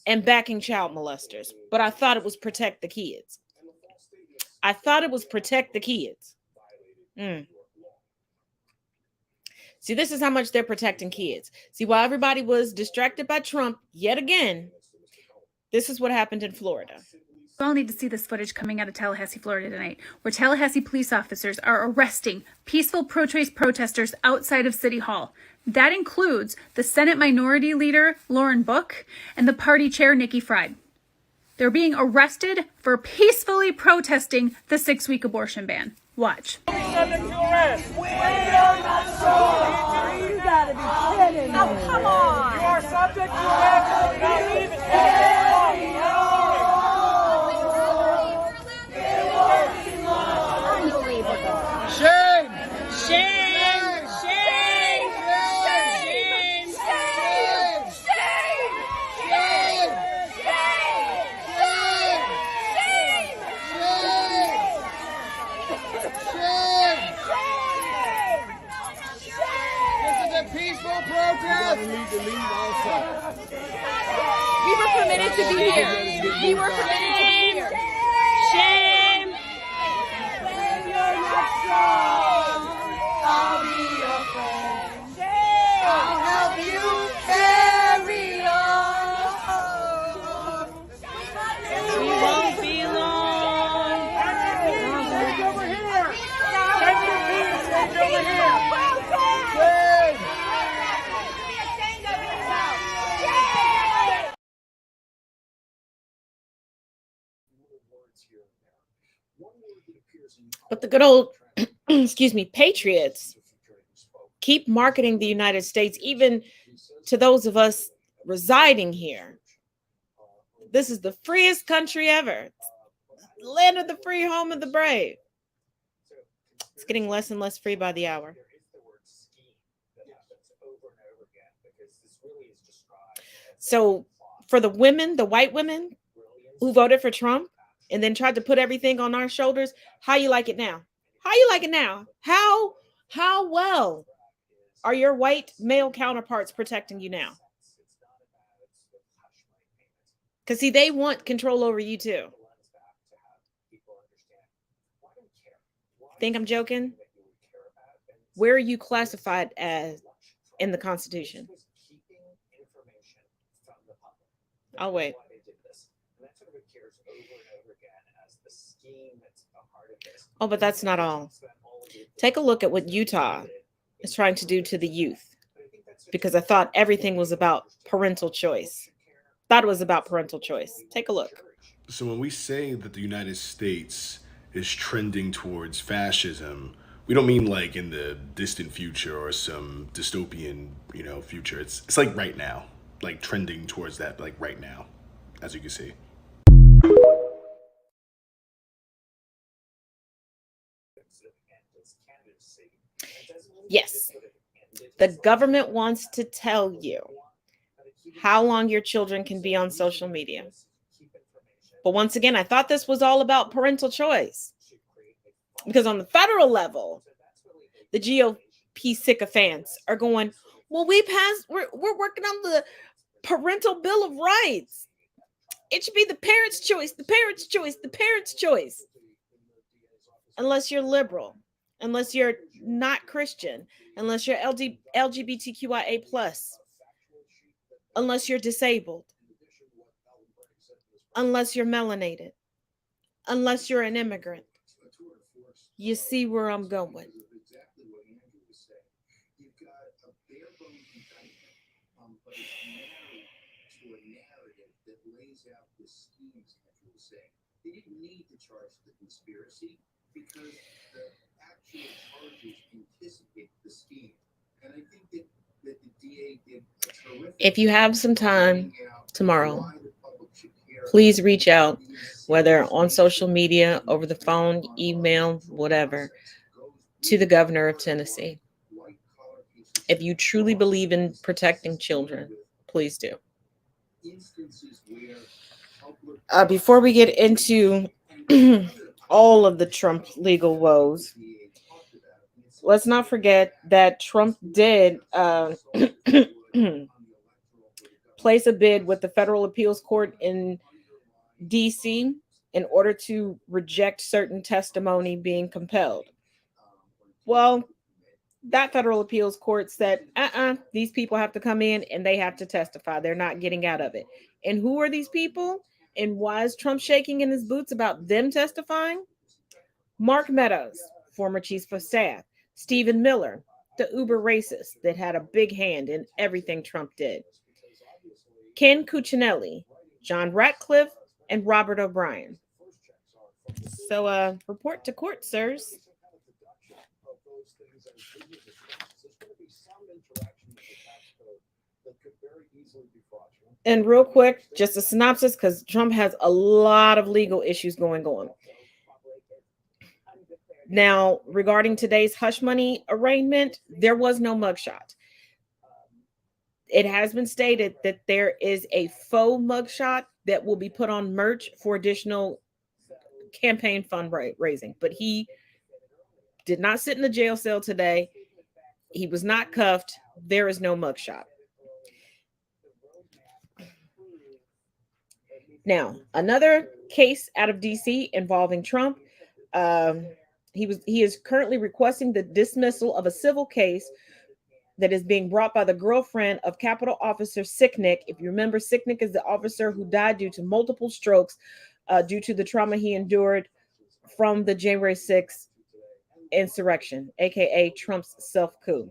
and backing child molesters. But I thought it was protect the kids. See, this is how much they're protecting kids. See, while everybody was distracted by Trump yet again, this is what happened in Florida. We all need to see this footage coming out of Tallahassee, Florida tonight, where Tallahassee police officers are arresting peaceful pro-choice protesters outside of City Hall. That includes the Senate Minority Leader, Lauren Book, and the party chair, Nikki Fried. They're being arrested for peacefully protesting the 6-week abortion ban. Watch. Subject to arrest. We are not so. You gotta be kidding me. Oh, come on. You are subject to arrest without leaving. Unbelievable. Shame. Shame. Shame. Shame. Shame. Shame. Peaceful protest. We were permitted to be here. We were permitted to be here. Shame. I'll be your friend. I'll help you carry on. We won't be long. Stage over here. Stage over here. Shame. But the good old excuse me, patriots keep marketing the United States, even to those of us residing here. This is the freest country ever. Land of the free, home of the brave. It's getting less and less free by the hour. So for the women, the white women who voted for Trump and then tried to put everything on our shoulders, how you like it now? How you like it now? How well are your white male counterparts protecting you now? Because see, they want control over you too. Think I'm joking? Where are you classified as in the Constitution? I'll wait. Oh, but that's not all. Take a look at what Utah is trying to do to the youth, because I thought everything was about parental choice. Thought it was about parental choice. Take a look. So when we say that the United States is trending towards fascism, we don't mean like in the distant future or some dystopian, future. It's like right now, like trending towards that, like right now, as you can see. Yes. The government wants to tell you how long your children can be on social media. But once again, I thought this was all about parental choice. Because on the federal level, the GOP sycophants are going, well, we're working on the parental bill of rights. It should be the parents' choice, the parents' choice, the parents' choice. Unless you're liberal, unless you're not Christian, unless you're LGBTQIA+, unless you're disabled, unless you're melanated, unless you're an immigrant. You see where I'm going. They didn't need to charge the conspiracy because the actual charges anticipate the scheme. And I think that the DA did a terrific. If you have some time tomorrow, please reach out, whether on social media, over the phone, email, whatever, to the governor of Tennessee. If you truly believe in protecting children, please do. Before we get into all of the Trump legal woes, let's not forget that Trump did place a bid with the federal appeals court in DC in order to reject certain testimony being compelled. Well, that federal appeals court said, these people have to come in and they have to testify. They're not getting out of it. And who are these people? And why is Trump shaking in his boots about them testifying? Mark Meadows, former chief of staff. Stephen Miller, the uber racist that had a big hand in everything Trump did. Ken Cuccinelli, John Ratcliffe, and Robert O'Brien. So report to court, sirs. And real quick, just a synopsis, because Trump has a lot of legal issues going on. Now, regarding today's hush money arraignment, there was no mugshot. It has been stated that there is a faux mugshot that will be put on merch for additional campaign fundraising. But he did not sit in the jail cell today. He was not cuffed. There is no mugshot. Now, another case out of DC involving Trump. He is currently requesting the dismissal of a civil case that is being brought by the girlfriend of Capitol Officer Sicknick. If you remember, Sicknick is the officer who died due to multiple strokes due to the trauma he endured from the January 6th insurrection, aka Trump's self-coup.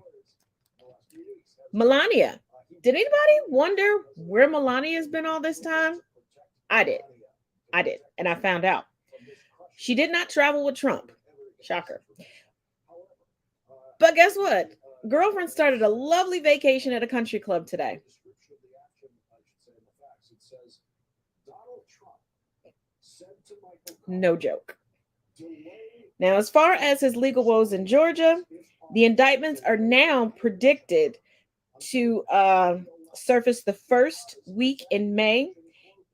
Melania. Did anybody wonder where Melania has been all this time? I did. And I found out. She did not travel with Trump. Shocker. But guess what? Girlfriend started a lovely vacation at a country club today. No joke. Now, as far as his legal woes in Georgia, the indictments are now predicted to surface the first week in May.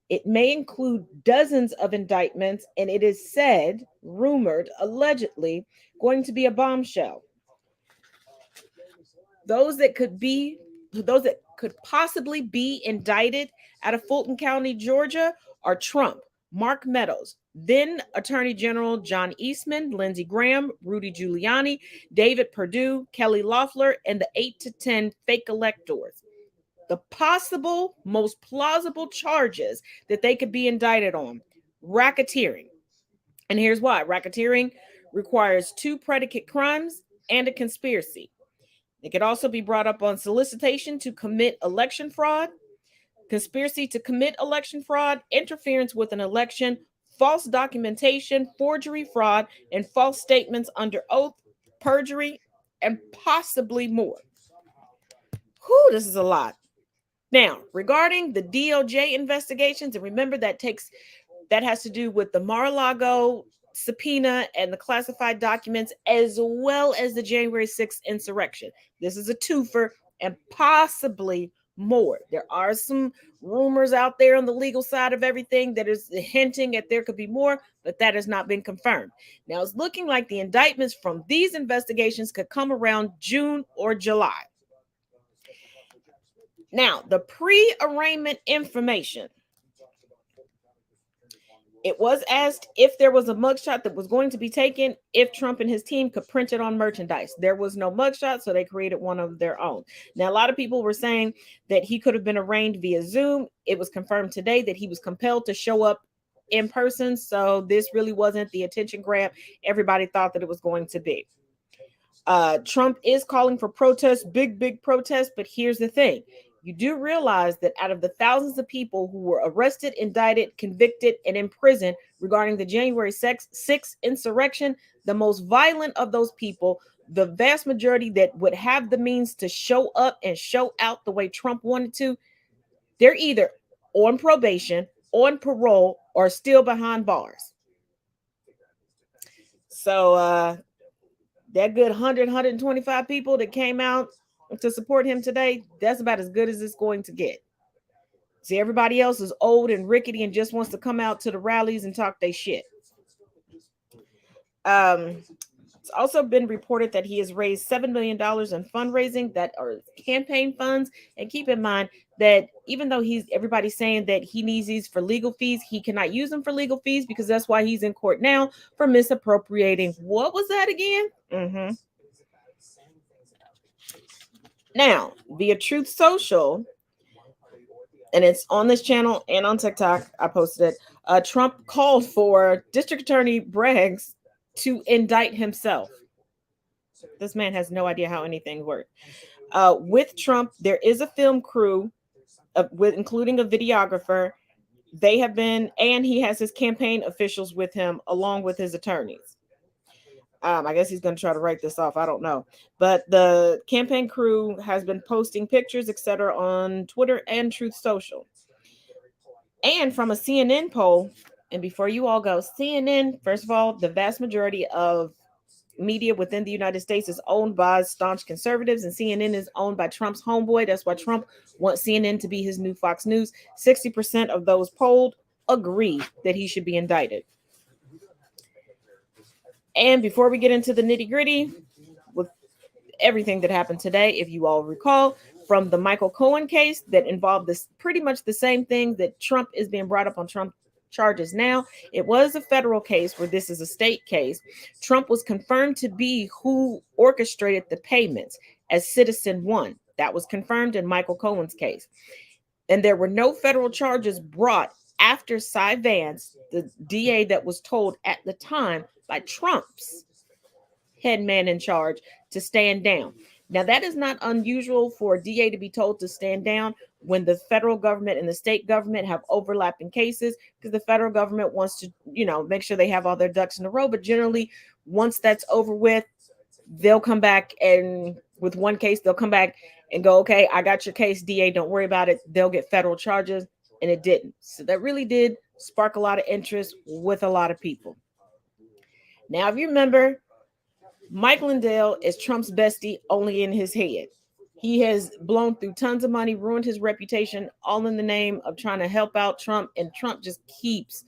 It may include dozens of indictments, and it is said, rumored, allegedly, going to be a bombshell. Those that could possibly be indicted out of Fulton County, Georgia, are Trump, Mark Meadows, then Attorney General John Eastman, Lindsey Graham, Rudy Giuliani, David Perdue, Kelly Loeffler, and the 8 to 10 fake electors. The possible, most plausible charges that they could be indicted on: racketeering. And here's why. Racketeering requires 2 predicate crimes and a conspiracy. It could also be brought up on solicitation to commit election fraud, conspiracy to commit election fraud, interference with an election, false documentation, forgery, fraud, and false statements under oath, perjury, and possibly more. Whew, this is a lot. Now, regarding the DOJ investigations, and remember that has to do with the Mar-a-Lago subpoena and the classified documents, as well as the January 6th insurrection. This is a twofer and possibly more. There are some rumors out there on the legal side of everything that is hinting at there could be more, but that has not been confirmed. Now, it's looking like the indictments from these investigations could come around June or July. Now, the pre-arraignment information. It was asked if there was a mugshot that was going to be taken, if Trump and his team could print it on merchandise. There was no mugshot, so they created one of their own. Now, a lot of people were saying that he could have been arraigned via Zoom. It was confirmed today that he was compelled to show up in person, so this really wasn't the attention grab everybody thought that it was going to be. Trump is calling for protests, big protests, but here's the thing. You do realize that out of the thousands of people who were arrested, indicted, convicted, and imprisoned regarding the January 6th insurrection, the most violent of those people, the vast majority that would have the means to show up and show out the way Trump wanted to, they're either on probation, on parole, or still behind bars. So that good 100, 125 people that came out to support him today, that's about as good as it's going to get. See, everybody else is old and rickety and just wants to come out to the rallies and talk their shit. It's also been reported that he has raised $7 million in fundraising that are campaign funds. And keep in mind that even though everybody's saying that he needs these for legal fees, he cannot use them for legal fees because that's why he's in court now for misappropriating. What was that again? Now, via Truth Social, and it's on this channel and on TikTok, I posted it. Trump called for District Attorney Braggs to indict himself. This man has no idea how anything works. With Trump, there is a film crew, including a videographer. They have been, and he has his campaign officials with him, along with his attorneys. I guess he's going to try to write this off. I don't know. But the campaign crew has been posting pictures, etc., on Twitter and Truth Social. And from a CNN poll, and before you all go, CNN, first of all, the vast majority of media within the United States is owned by staunch conservatives, and CNN is owned by Trump's homeboy. That's why Trump wants CNN to be his new Fox News. 60% of those polled agree that he should be indicted. And before we get into the nitty-gritty with everything that happened today, if you all recall, from the Michael Cohen case that involved this pretty much the same thing that Trump is being brought up on Trump charges now. It was a federal case where this is a state case. Trump was confirmed to be who orchestrated the payments as citizen one. That was confirmed in Michael Cohen's case. And there were no federal charges brought after Cy Vance, the DA that was told at the time by Trump's head man in charge to stand down. Now, that is not unusual for a DA to be told to stand down when the federal government and the state government have overlapping cases, because the federal government wants to, make sure they have all their ducks in a row. But generally, once that's over with, they'll come back, and with one case, they'll come back and go, okay, I got your case, DA, don't worry about it. They'll get federal charges, and it didn't. So that really did spark a lot of interest with a lot of people. Now, if you remember, Mike Lindell is Trump's bestie only in his head. He has blown through tons of money, ruined his reputation, all in the name of trying to help out Trump. And Trump just keeps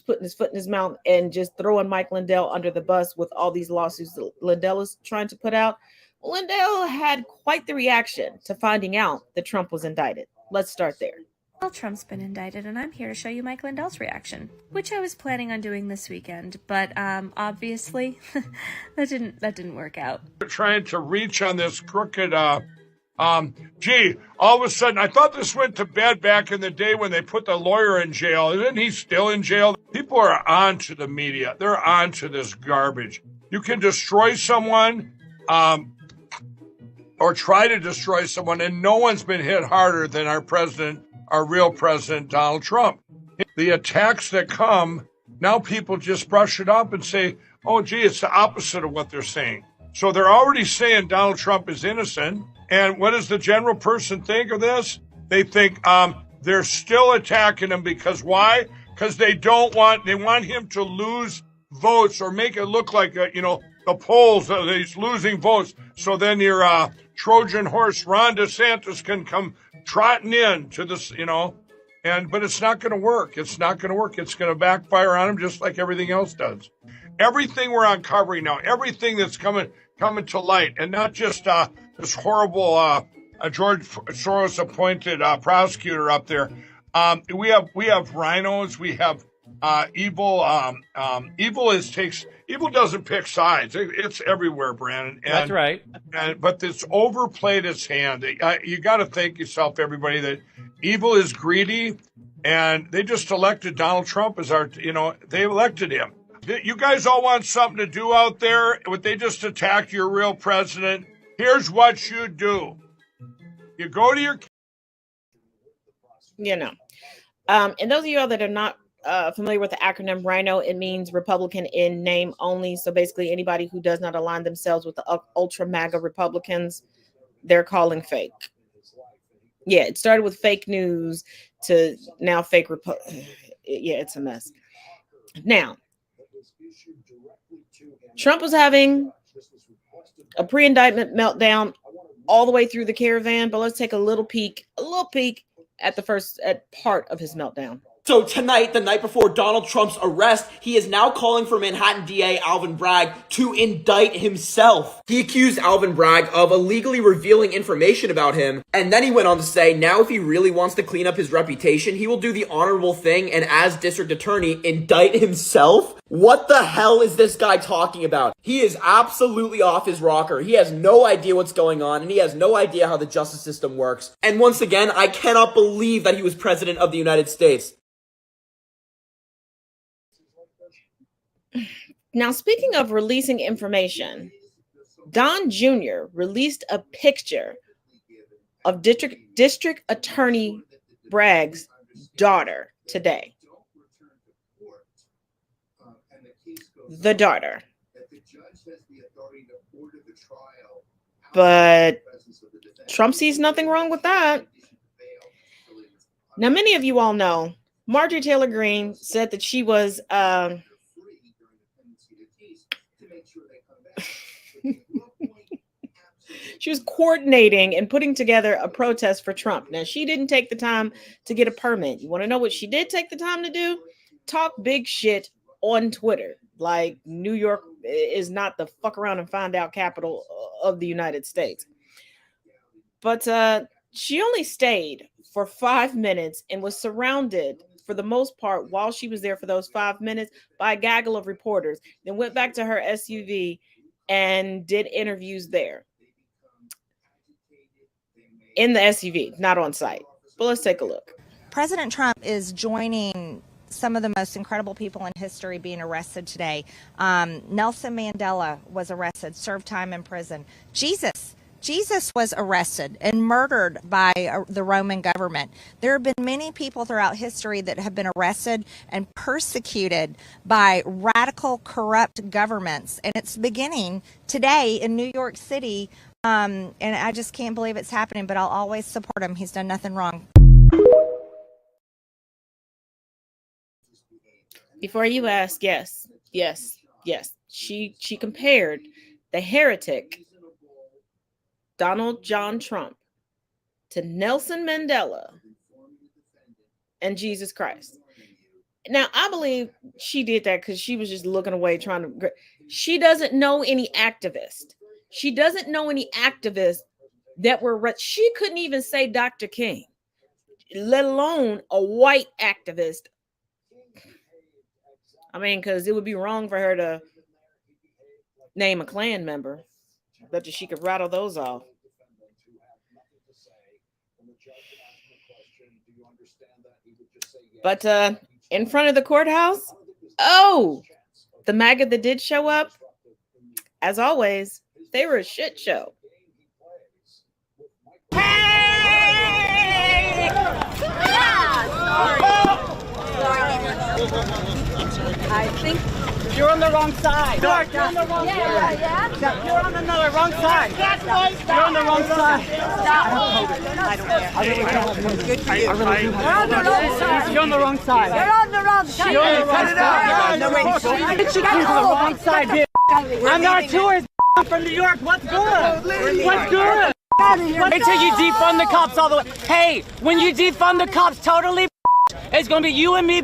putting his foot in his mouth and just throwing Mike Lindell under the bus with all these lawsuits that Lindell is trying to put out. Lindell had quite the reaction to finding out that Trump was indicted. Let's start there. Well, Trump's been indicted, and I'm here to show you Mike Lindell's reaction, which I was planning on doing this weekend, but obviously that didn't work out. Trying to reach on this crooked, all of a sudden, I thought this went to bed back in the day when they put the lawyer in jail. Isn't he still in jail? People are on to the media. They're on to this garbage. You can destroy someone, or try to destroy someone, and no one's been hit harder than our president, our real president, Donald Trump. The attacks that come, now people just brush it up and say, oh, gee, it's the opposite of what they're saying. So they're already saying Donald Trump is innocent. And what does the general person think of this? They think they're still attacking him because why? Because they want him to lose votes or make it look like, the polls, he's losing votes. So then your Trojan horse, Ron DeSantis, can come trotting in to this, but it's not going to work. It's not going to work. It's going to backfire on him just like everything else does. Everything we're uncovering now, everything that's coming to light, and not just this horrible George Soros appointed prosecutor up there. We have rhinos. We have evil. Evil doesn't pick sides. It's everywhere, Brandon. That's right. But it's overplayed its hand. You got to thank yourself, everybody, that evil is greedy, and they just elected Donald Trump as they elected him. You guys all want something to do out there, but they just attacked your real president. Here's what you do. You go to your... And those of you all that are not familiar with the acronym RHINO, it means Republican in name only. So basically anybody who does not align themselves with the ultra MAGA Republicans, they're calling fake. Yeah, it started with fake news to now fake yeah, it's a mess. Now, Trump was having a pre-indictment meltdown all the way through the caravan, but let's take a little peek at part of his meltdown. So tonight, the night before Donald Trump's arrest, he is now calling for Manhattan DA Alvin Bragg to indict himself. He accused Alvin Bragg of illegally revealing information about him, and then he went on to say now if he really wants to clean up his reputation, he will do the honorable thing and as district attorney, indict himself? What the hell is this guy talking about? He is absolutely off his rocker. He has no idea what's going on, and he has no idea how the justice system works. And once again, I cannot believe that he was president of the United States. Now, speaking of releasing information, Don Jr. released a picture of District Attorney Bragg's daughter today. The daughter. But Trump sees nothing wrong with that. Now, many of you all know Marjorie Taylor Greene said that she was she was coordinating and putting together a protest for Trump. Now, she didn't take the time to get a permit. You want to know what she did take the time to do? Talk big shit on Twitter. Like New York is not the fuck around and find out capital of the United States. But she only stayed for 5 minutes and was surrounded for the most part while she was there for those 5 minutes by a gaggle of reporters. Then went back to her SUV and did interviews there. In the SUV, not on site. But let's take a look. President Trump is joining some of the most incredible people in history being arrested today. Nelson Mandela was arrested, served time in prison. Jesus Jesus was arrested and murdered by the Roman government. There have been many people throughout history that have been arrested and persecuted by radical, corrupt governments. And it's beginning today in New York City. And I just can't believe it's happening, but I'll always support him. He's done nothing wrong. Before you ask, yes. She compared the heretic Donald John Trump to Nelson Mandela and Jesus Christ. Now, I believe she did that because she was just looking away, trying to. She doesn't know any activist. She doesn't know any activists that were. She couldn't even say Dr. King, let alone a white activist. I mean, because it would be wrong for her to name a Klan member. Bet you she could rattle those off. But in front of the courthouse, the MAGA that did show up, as always, they were a shit show. I think you're on the wrong side. You're on the wrong side. You're on the wrong side. You're on the wrong side. I don't care. I really don't. Good for you. You're on the wrong side. You're on the wrong side. You're on the wrong side. You're on the wrong side. No, wait. You're on the wrong side, bitch. I'm not a tourist. I'm from New York. What's good? What's good? Wait till you defund the cops all the way. Hey, when you defund the cops totally, it's gonna be you and me.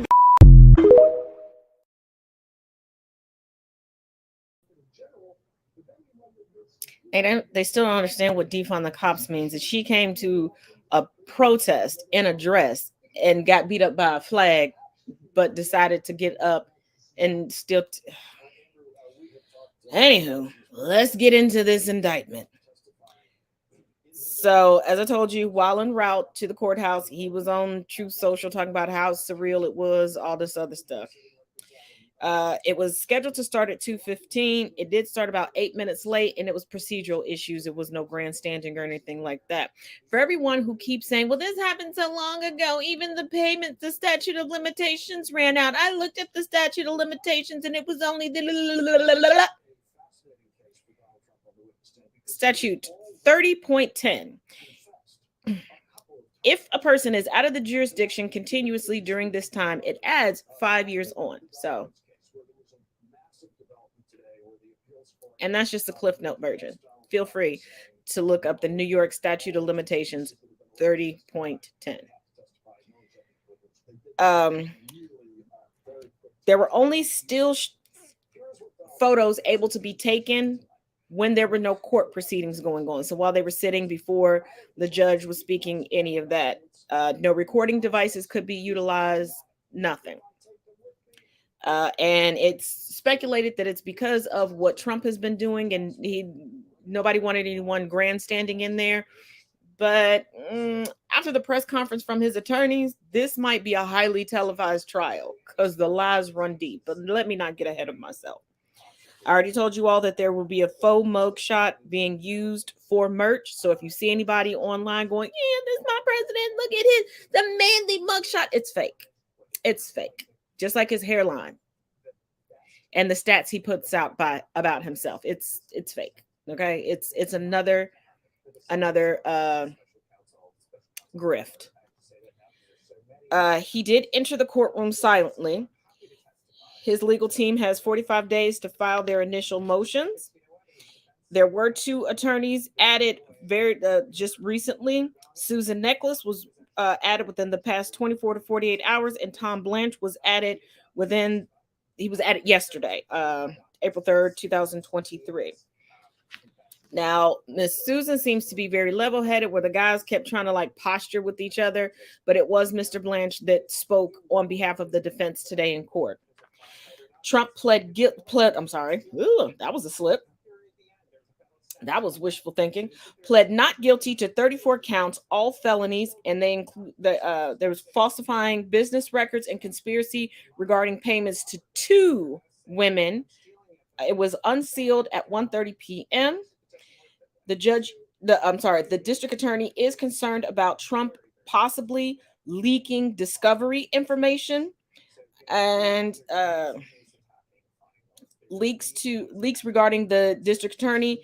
They still don't understand what defund the cops means. That she came to a protest in a dress and got beat up by a flag, but decided to get up and still. Anywho, let's get into this indictment. So, as I told you, while en route to the courthouse, he was on Truth Social talking about how surreal it was, all this other stuff. It was scheduled to start at 2:15. It did start about 8 minutes late, and it was procedural issues. It was no grandstanding or anything like that. For everyone who keeps saying, well, this happened so long ago, even the statute of limitations ran out. I looked at the statute of limitations, and it was only the statute 30.10. If a person is out of the jurisdiction continuously during this time, it adds 5 years on. So, and that's just the Cliff Note version. Feel free to look up the New York Statute of Limitations 30.10. There were only still photos able to be taken when there were no court proceedings going on. So while they were sitting before the judge was speaking, any of that, no recording devices could be utilized, nothing. And it's speculated that it's because of what Trump has been doing, and nobody wanted anyone grandstanding in there. But after the press conference from his attorneys, this might be a highly televised trial because the lies run deep. But let me not get ahead of myself. I already told you all that there will be a faux mug shot being used for merch. So if you see anybody online going, yeah, this is my president, look at the manly mug shot, it's fake. It's fake. Just like his hairline and the stats he puts out about himself. It's fake. Okay. It's another grift. He did enter the courtroom silently. His legal team has 45 days to file their initial motions. There were 2 attorneys added just recently. Susan Necklace was added within the past 24 to 48 hours, and Tom Blanche was added yesterday, April 3rd, 2023. Now, Miss Susan seems to be very level-headed, where the guys kept trying to posture with each other, but it was Mr. Blanche that spoke on behalf of the defense today in court. Trump I'm sorry. Ooh, that was a slip. That was wishful thinking. Pled not guilty to 34 counts, all felonies, and they include there was falsifying business records and conspiracy regarding payments to 2 women. It was unsealed at 1:30 p.m. The judge the district attorney is concerned about Trump possibly leaking discovery information and leaks regarding the district attorney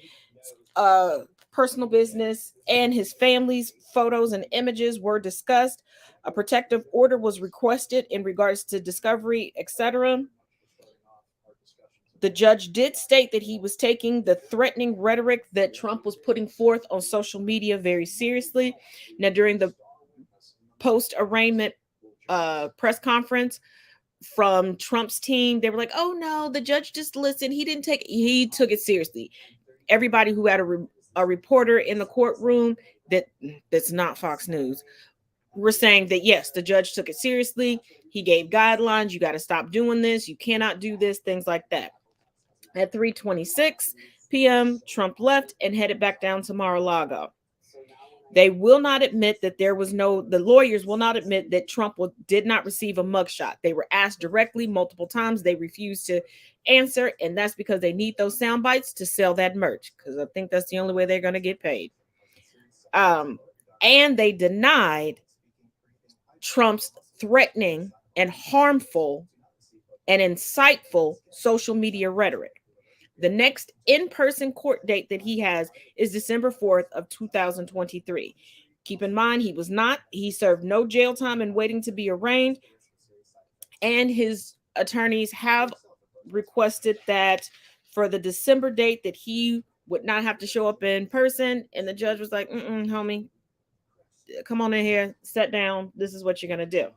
personal business and his family's photos and images were discussed. A protective order was requested in regards to discovery, etc. The judge did state that he was taking the threatening rhetoric that Trump was putting forth on social media very seriously. Now, during the post-arraignment press conference from Trump's team, they were like, "Oh no, the judge just listened. He took it seriously." Everybody who had a reporter in the courtroom that's not Fox News were saying that yes, the judge took it seriously. He gave guidelines. You got to stop doing this. You cannot do this. Things like that. At 3:26 p.m., Trump left and headed back down to Mar-a-Lago. They will not admit that the lawyers will not admit that Trump did not receive a mugshot. They were asked directly multiple times. They refused to answer, and that's because they need those sound bites to sell that merch, because I think that's the only way they're going to get paid. And they denied Trump's threatening and harmful and insightful social media rhetoric. The next in-person court date that he has is December 4th of 2023. Keep in mind, he served no jail time and waiting to be arraigned. And his attorneys have requested that for the December date that he would not have to show up in person. And the judge was like, homie, come on in here, sit down. This is what you're going to do.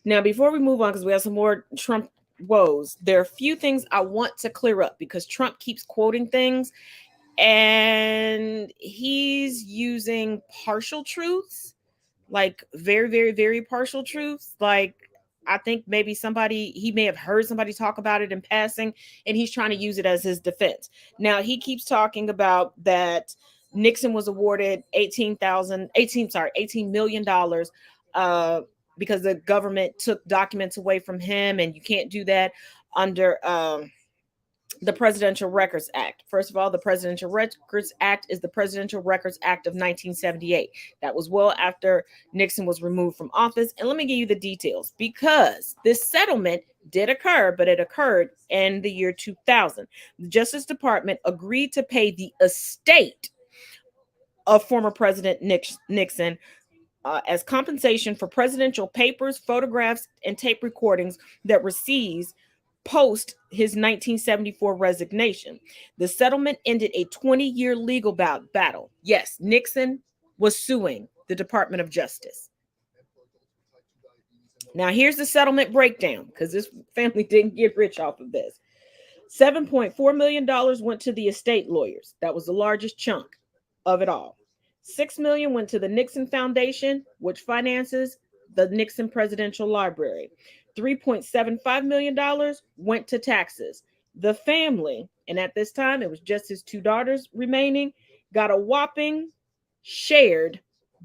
Now, before we move on, because we have some more Trump woes, there are a few things I want to clear up because Trump keeps quoting things and he's using partial truths, like very, very, very partial truths. Like, I think maybe he may have heard somebody talk about it in passing and he's trying to use it as his defense. Now, he keeps talking about that Nixon was awarded $18 million because the government took documents away from him, and you can't do that under the Presidential Records Act. First of all, the Presidential Records Act is the Presidential Records Act of 1978. That was well after Nixon was removed from office. And let me give you the details, because this settlement did occur, but it occurred in the year 2000. The Justice Department agreed to pay the estate of former President Nixon as compensation for presidential papers, photographs, and tape recordings that were seized post his 1974 resignation. The settlement ended a 20-year legal battle. Yes, Nixon was suing the Department of Justice. Now, here's the settlement breakdown, because this family didn't get rich off of this. $7.4 million went to the estate lawyers. That was the largest chunk of it all. $6 million went to the Nixon Foundation, which finances the Nixon Presidential Library. $3.75 million went to taxes. The family, and at this time it was just his two daughters remaining, got a whopping shared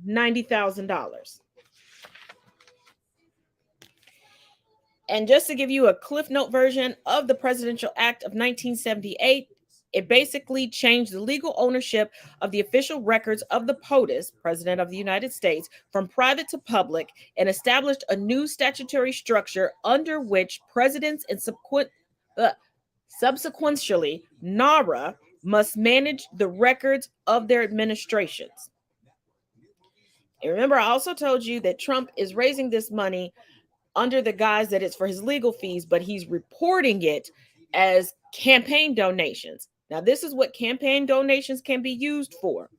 $90,000. And just to give you a Cliff Note version of the Presidential Act of 1978, it basically changed the legal ownership of the official records of the POTUS, President of the United States, from private to public, and established a new statutory structure under which presidents and subsequently NARA must manage the records of their administrations. And remember, I also told you that Trump is raising this money under the guise that it's for his legal fees, but he's reporting it as campaign donations. Now, this is what campaign donations can be used for: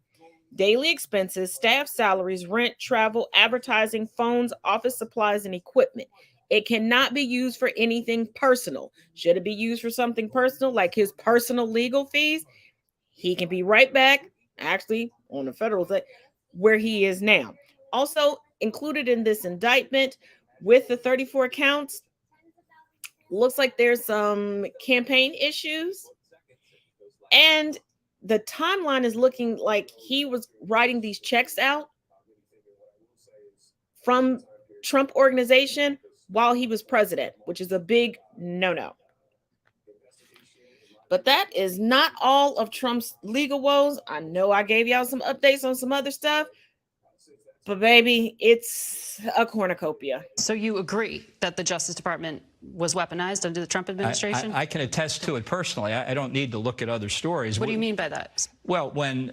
daily expenses, staff salaries, rent, travel, advertising, phones, office supplies, and equipment. It cannot be used for anything personal. Should it be used for something personal, like his personal legal fees, he can be right back, actually, on the federal side, where he is now. Also included in this indictment with the 34 counts, looks like there's some campaign issues. And the timeline is looking like he was writing these checks out from Trump Organization while he was president, which is a big no-no. But that is not all of Trump's legal woes. I know I gave y'all some updates on some other stuff, but baby, it's a cornucopia. So you agree that the Justice Department was weaponized under the Trump administration? I can attest to it personally. I don't need to look at other stories. What do you mean by that? Well, when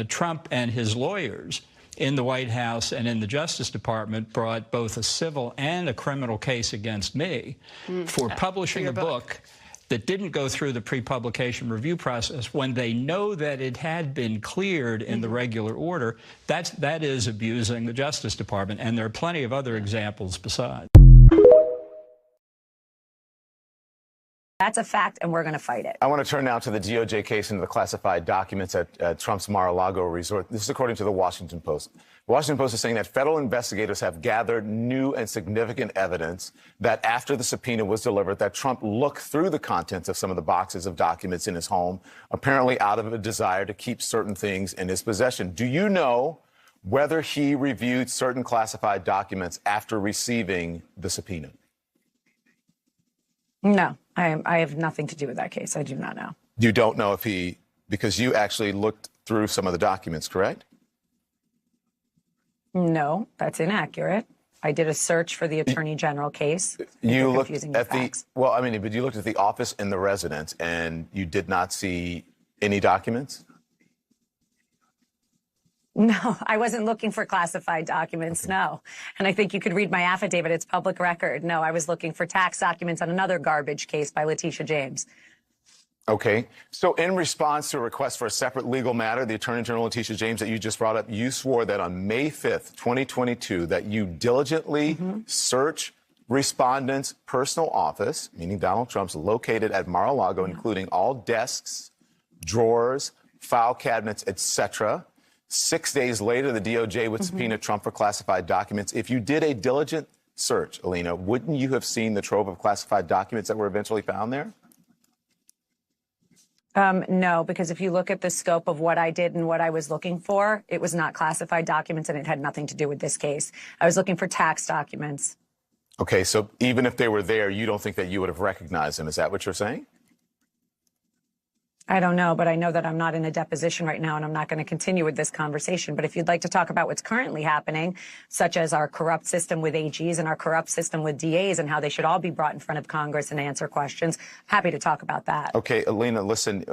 Trump and his lawyers in the White House and in the Justice Department brought both a civil and a criminal case against me for publishing a book that didn't go through the pre-publication review process when they know that it had been cleared in the regular order, that is abusing the Justice Department, and there are plenty of other examples besides. That's a fact, and we're going to fight it. I want to turn now to the DOJ case into the classified documents at Trump's Mar-a-Lago resort. This is according to the Washington Post. The Washington Post is saying that federal investigators have gathered new and significant evidence that after the subpoena was delivered, that Trump looked through the contents of some of the boxes of documents in his home, apparently out of a desire to keep certain things in his possession. Do you know whether he reviewed certain classified documents after receiving the subpoena? No, I have nothing to do with that case. I do not know. You don't know if he, because you actually looked through some of the documents, correct? No, that's inaccurate. I did a search for the Attorney General case. You looked at well, I mean, but you looked at the office and the residence, and you did not see any documents? No, I wasn't looking for classified documents, no. And I think you could read my affidavit. It's public record. No, I was looking for tax documents on another garbage case by Letitia James. Okay. So in response to a request for a separate legal matter, the Attorney General Letitia James that you just brought up, you swore that on May 5th, 2022, that you diligently search respondent's personal office, meaning Donald Trump's, located at Mar-a-Lago, including all desks, drawers, file cabinets, etc. 6 days later, the DOJ would subpoena Trump for classified documents. If you did a diligent search, Alina, wouldn't you have seen the trove of classified documents that were eventually found there? No, because if you look at the scope of what I did and what I was looking for, it was not classified documents and it had nothing to do with this case. I was looking for tax documents. Okay, so even if they were there, you don't think that you would have recognized them. Is that what you're saying? I don't know, but I know that I'm not in a deposition right now and I'm not going to continue with this conversation. But if you'd like to talk about what's currently happening, such as our corrupt system with AGs and our corrupt system with DAs and how they should all be brought in front of Congress and answer questions, happy to talk about that. Okay, Alina, listen,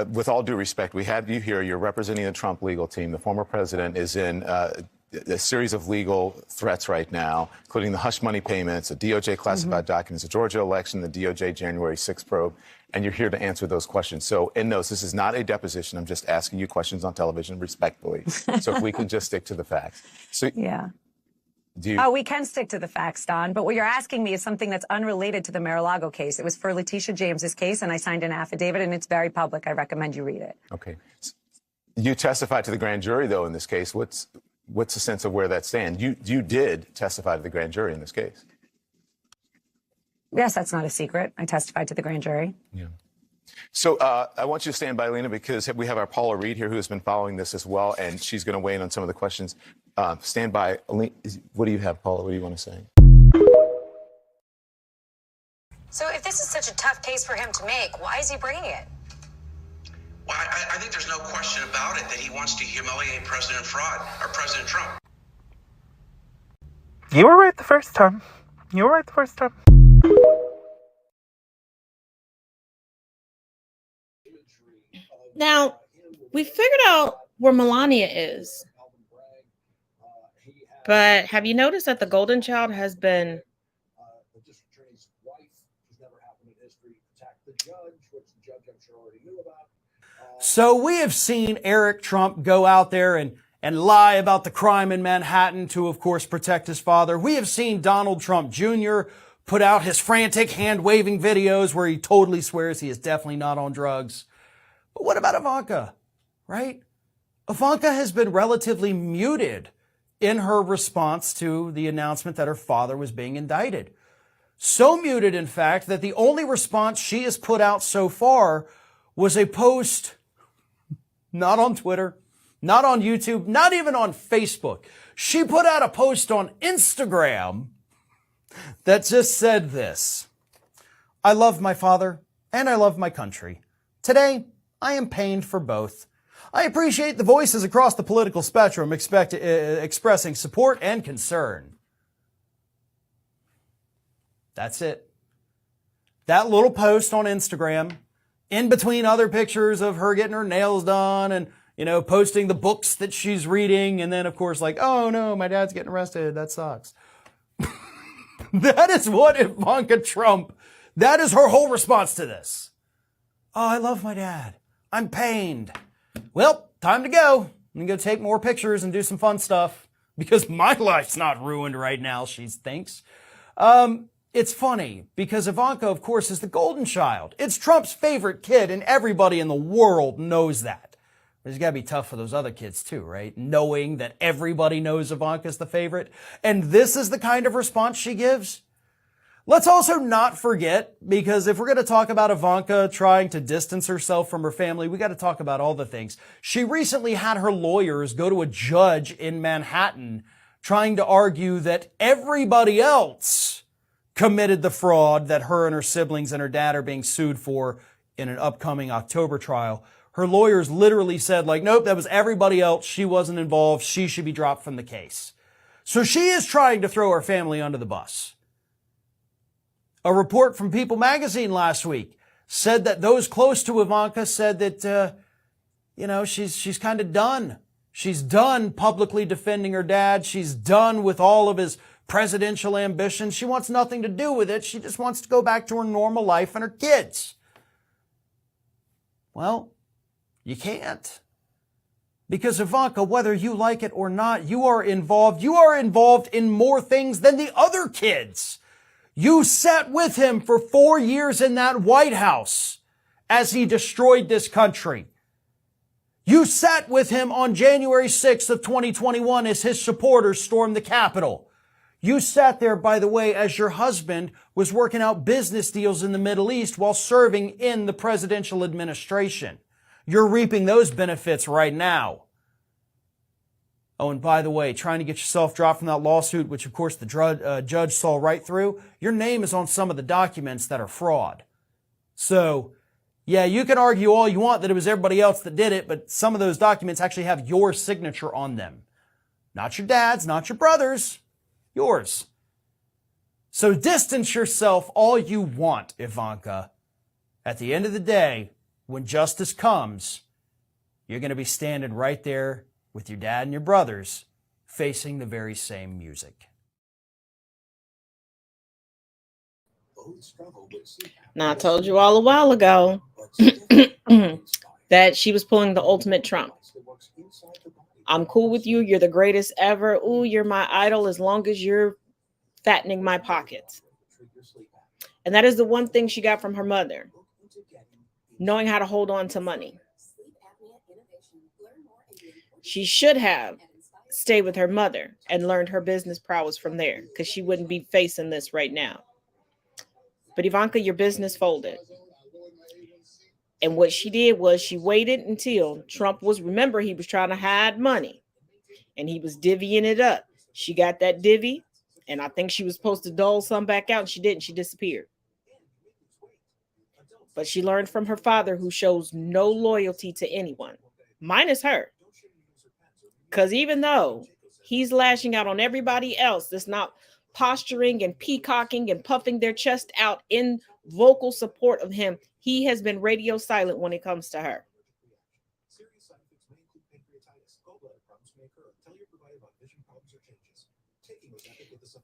with all due respect, we have you here. You're representing the Trump legal team. The former president is in a series of legal threats right now, including the hush money payments, the DOJ classified documents, the Georgia election, the DOJ January 6th probe, and you're here to answer those questions. So, in those, this is not a deposition. I'm just asking you questions on television respectfully. So if we can just stick to the facts. So, yeah. Do you, Oh, we can stick to the facts, Don. But what you're asking me is something that's unrelated to the Mar-a-Lago case. It was for Letitia James's case, and I signed an affidavit, and it's very public. I recommend you read it. Okay. You testified to the grand jury, though, in this case. What's the sense of where that stands? You did testify to the grand jury in this case. Yes, that's not a secret. I testified to the grand jury. Yeah. So I want you to stand by, Lena, because we have our Paula Reed here who has been following this as well, and she's going to weigh in on some of the questions. Stand by. What do you have, Paula? What do you want to say? So if this is such a tough case for him to make, why is he bringing it? Well, I think there's no question about it that he wants to humiliate President Trump. You were right the first time. Now, we figured out where Melania is. But have you noticed that the golden child has been So we have seen Eric Trump go out there and lie about the crime in Manhattan to, of course, protect his father. We have seen Donald Trump Jr. put out his frantic hand-waving videos where he totally swears he is definitely not on drugs. But what about Ivanka, right? Ivanka has been relatively muted in her response to the announcement that her father was being indicted. So muted, in fact, that the only response she has put out so far was a post not on Twitter, not on YouTube, not even on Facebook. She put out a post on Instagram that just said this: I love my father and I love my country. Today, I am pained for both. I appreciate the voices across the political spectrum expressing support and concern. That's it. That little post on Instagram, in between other pictures of her getting her nails done and, posting the books that she's reading, and then, of course, like, oh no, my dad's getting arrested. That sucks. That is what Ivanka Trump, that is her whole response to this. Oh, I love my dad. I'm pained. Well, time to go. I'm going to go take more pictures and do some fun stuff because my life's not ruined right now, she thinks. It's funny because Ivanka, of course, is the golden child. It's Trump's favorite kid, and everybody in the world knows that. It's got to be tough for those other kids too, right? Knowing that everybody knows Ivanka's the favorite. And this is the kind of response she gives. Let's also not forget, because if we're going to talk about Ivanka trying to distance herself from her family, we got to talk about all the things. She recently had her lawyers go to a judge in Manhattan trying to argue that everybody else committed the fraud that her and her siblings and her dad are being sued for in an upcoming October trial. Her lawyers literally said, nope, that was everybody else. She wasn't involved. She should be dropped from the case. So she is trying to throw her family under the bus. A report from People magazine last week said that those close to Ivanka said that, she's kind of done. She's done publicly defending her dad. She's done with all of his presidential ambitions. She wants nothing to do with it. She just wants to go back to her normal life and her kids. Well, you can't. Because Ivanka, whether you like it or not, you are involved. You are involved in more things than the other kids. You sat with him for 4 years in that White House as he destroyed this country. You sat with him on January 6th of 2021 as his supporters stormed the Capitol. You sat there, by the way, as your husband was working out business deals in the Middle East while serving in the presidential administration. You're reaping those benefits right now. Oh, and by the way, trying to get yourself dropped from that lawsuit, which of course the judge saw right through, your name is on some of the documents that are fraud. So, yeah, you can argue all you want that it was everybody else that did it, but some of those documents actually have your signature on them. Not your dad's, not your brother's, yours. So distance yourself all you want, Ivanka. At the end of the day, when justice comes, you're going to be standing right there with your dad and your brothers facing the very same music. Now, I told you all a while ago that she was pulling the ultimate Trump. I'm cool with you. You're the greatest ever. Ooh, you're my idol as long as you're fattening my pockets. And that is the one thing she got from her mother. Knowing how to hold on to money. She should have stayed with her mother and learned her business prowess from there because she wouldn't be facing this right now. But Ivanka, your business folded. And what she did was she waited until Trump was, remember, he was trying to hide money and he was divvying it up. She got that divvy and I think she was supposed to dole some back out and she didn't. She disappeared. But she learned from her father, who shows no loyalty to anyone, minus her. Because even though he's lashing out on everybody else that's not posturing and peacocking and puffing their chest out in vocal support of him, he has been radio silent when it comes to her.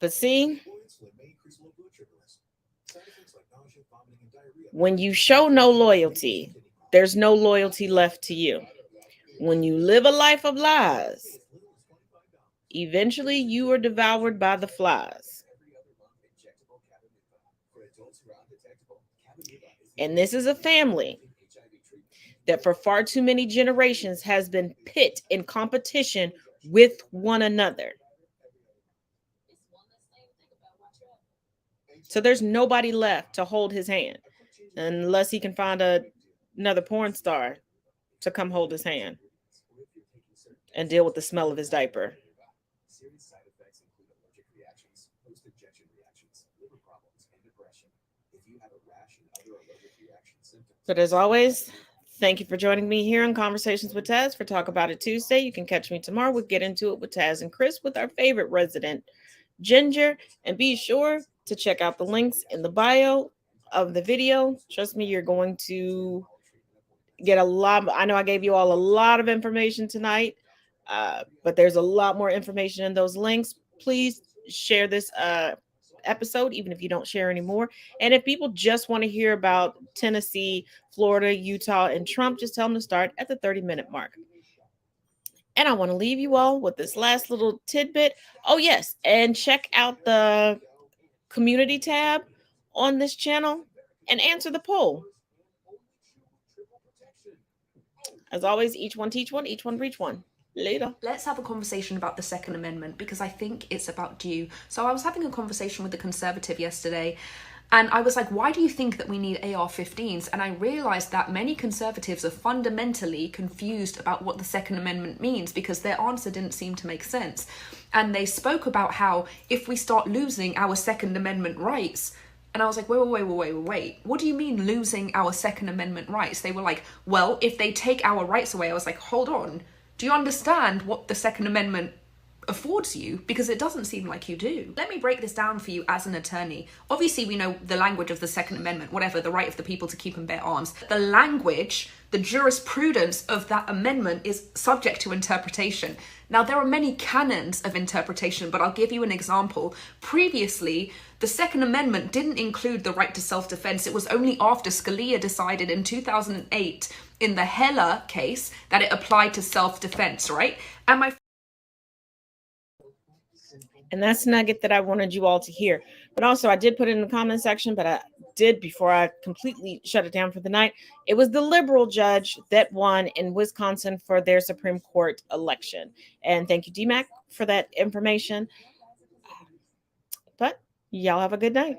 But see, when you show no loyalty, there's no loyalty left to you. When you live a life of lies, eventually you are devoured by the flies. And this is a family that for far too many generations has been pit in competition with one another. So there's nobody left to hold his hand unless he can find another porn star to come hold his hand and deal with the smell of his diaper. But as always, Thank you for joining me here on Conversations with Taz for Talk About It Tuesday. You can catch me tomorrow. We'll get into it with Taz and Chris with our favorite resident, Ginger. And be sure to check out the links in the bio of the video. Trust me, you're going to get a lot. I know I gave you all a lot of information tonight, but there's a lot more information in those links. Please share this episode, even if you don't share anymore. And if people just want to hear about Tennessee, Florida, Utah, and Trump, just tell them to start at the 30-minute mark. And I want to leave you all with this last little tidbit. Oh, yes. And check out the community tab on this channel and answer the poll. As always, each one teach one, each one reach one. Later. Let's have a conversation about the Second Amendment, because I think it's about you. So I was having a conversation with a conservative yesterday, and I was like, why do you think that we need AR-15s? And I realized that many conservatives are fundamentally confused about what the Second Amendment means, because their answer didn't seem to make sense. And they spoke about how if we start losing our Second Amendment rights, and I was like, wait. What do you mean losing our Second Amendment rights? They were like, well, if they take our rights away. I was like, hold on. Do you understand what the Second Amendment affords you? Because it doesn't seem like you do. Let me break this down for you as an attorney. Obviously, we know the language of the Second Amendment, whatever, the right of the people to keep and bear arms. The language, the jurisprudence of that amendment is subject to interpretation. Now, there are many canons of interpretation, but I'll give you an example. Previously, the Second Amendment didn't include the right to self-defense. It was only after Scalia decided in 2008 in the Heller case that it applied to self-defense, right? And that's a nugget that I wanted you all to hear. But also, I did put it in the comment section, but I did, before I completely shut it down for the night, it was the liberal judge that won in Wisconsin for their Supreme Court election. And thank you, DMAC, for that information. But y'all have a good night.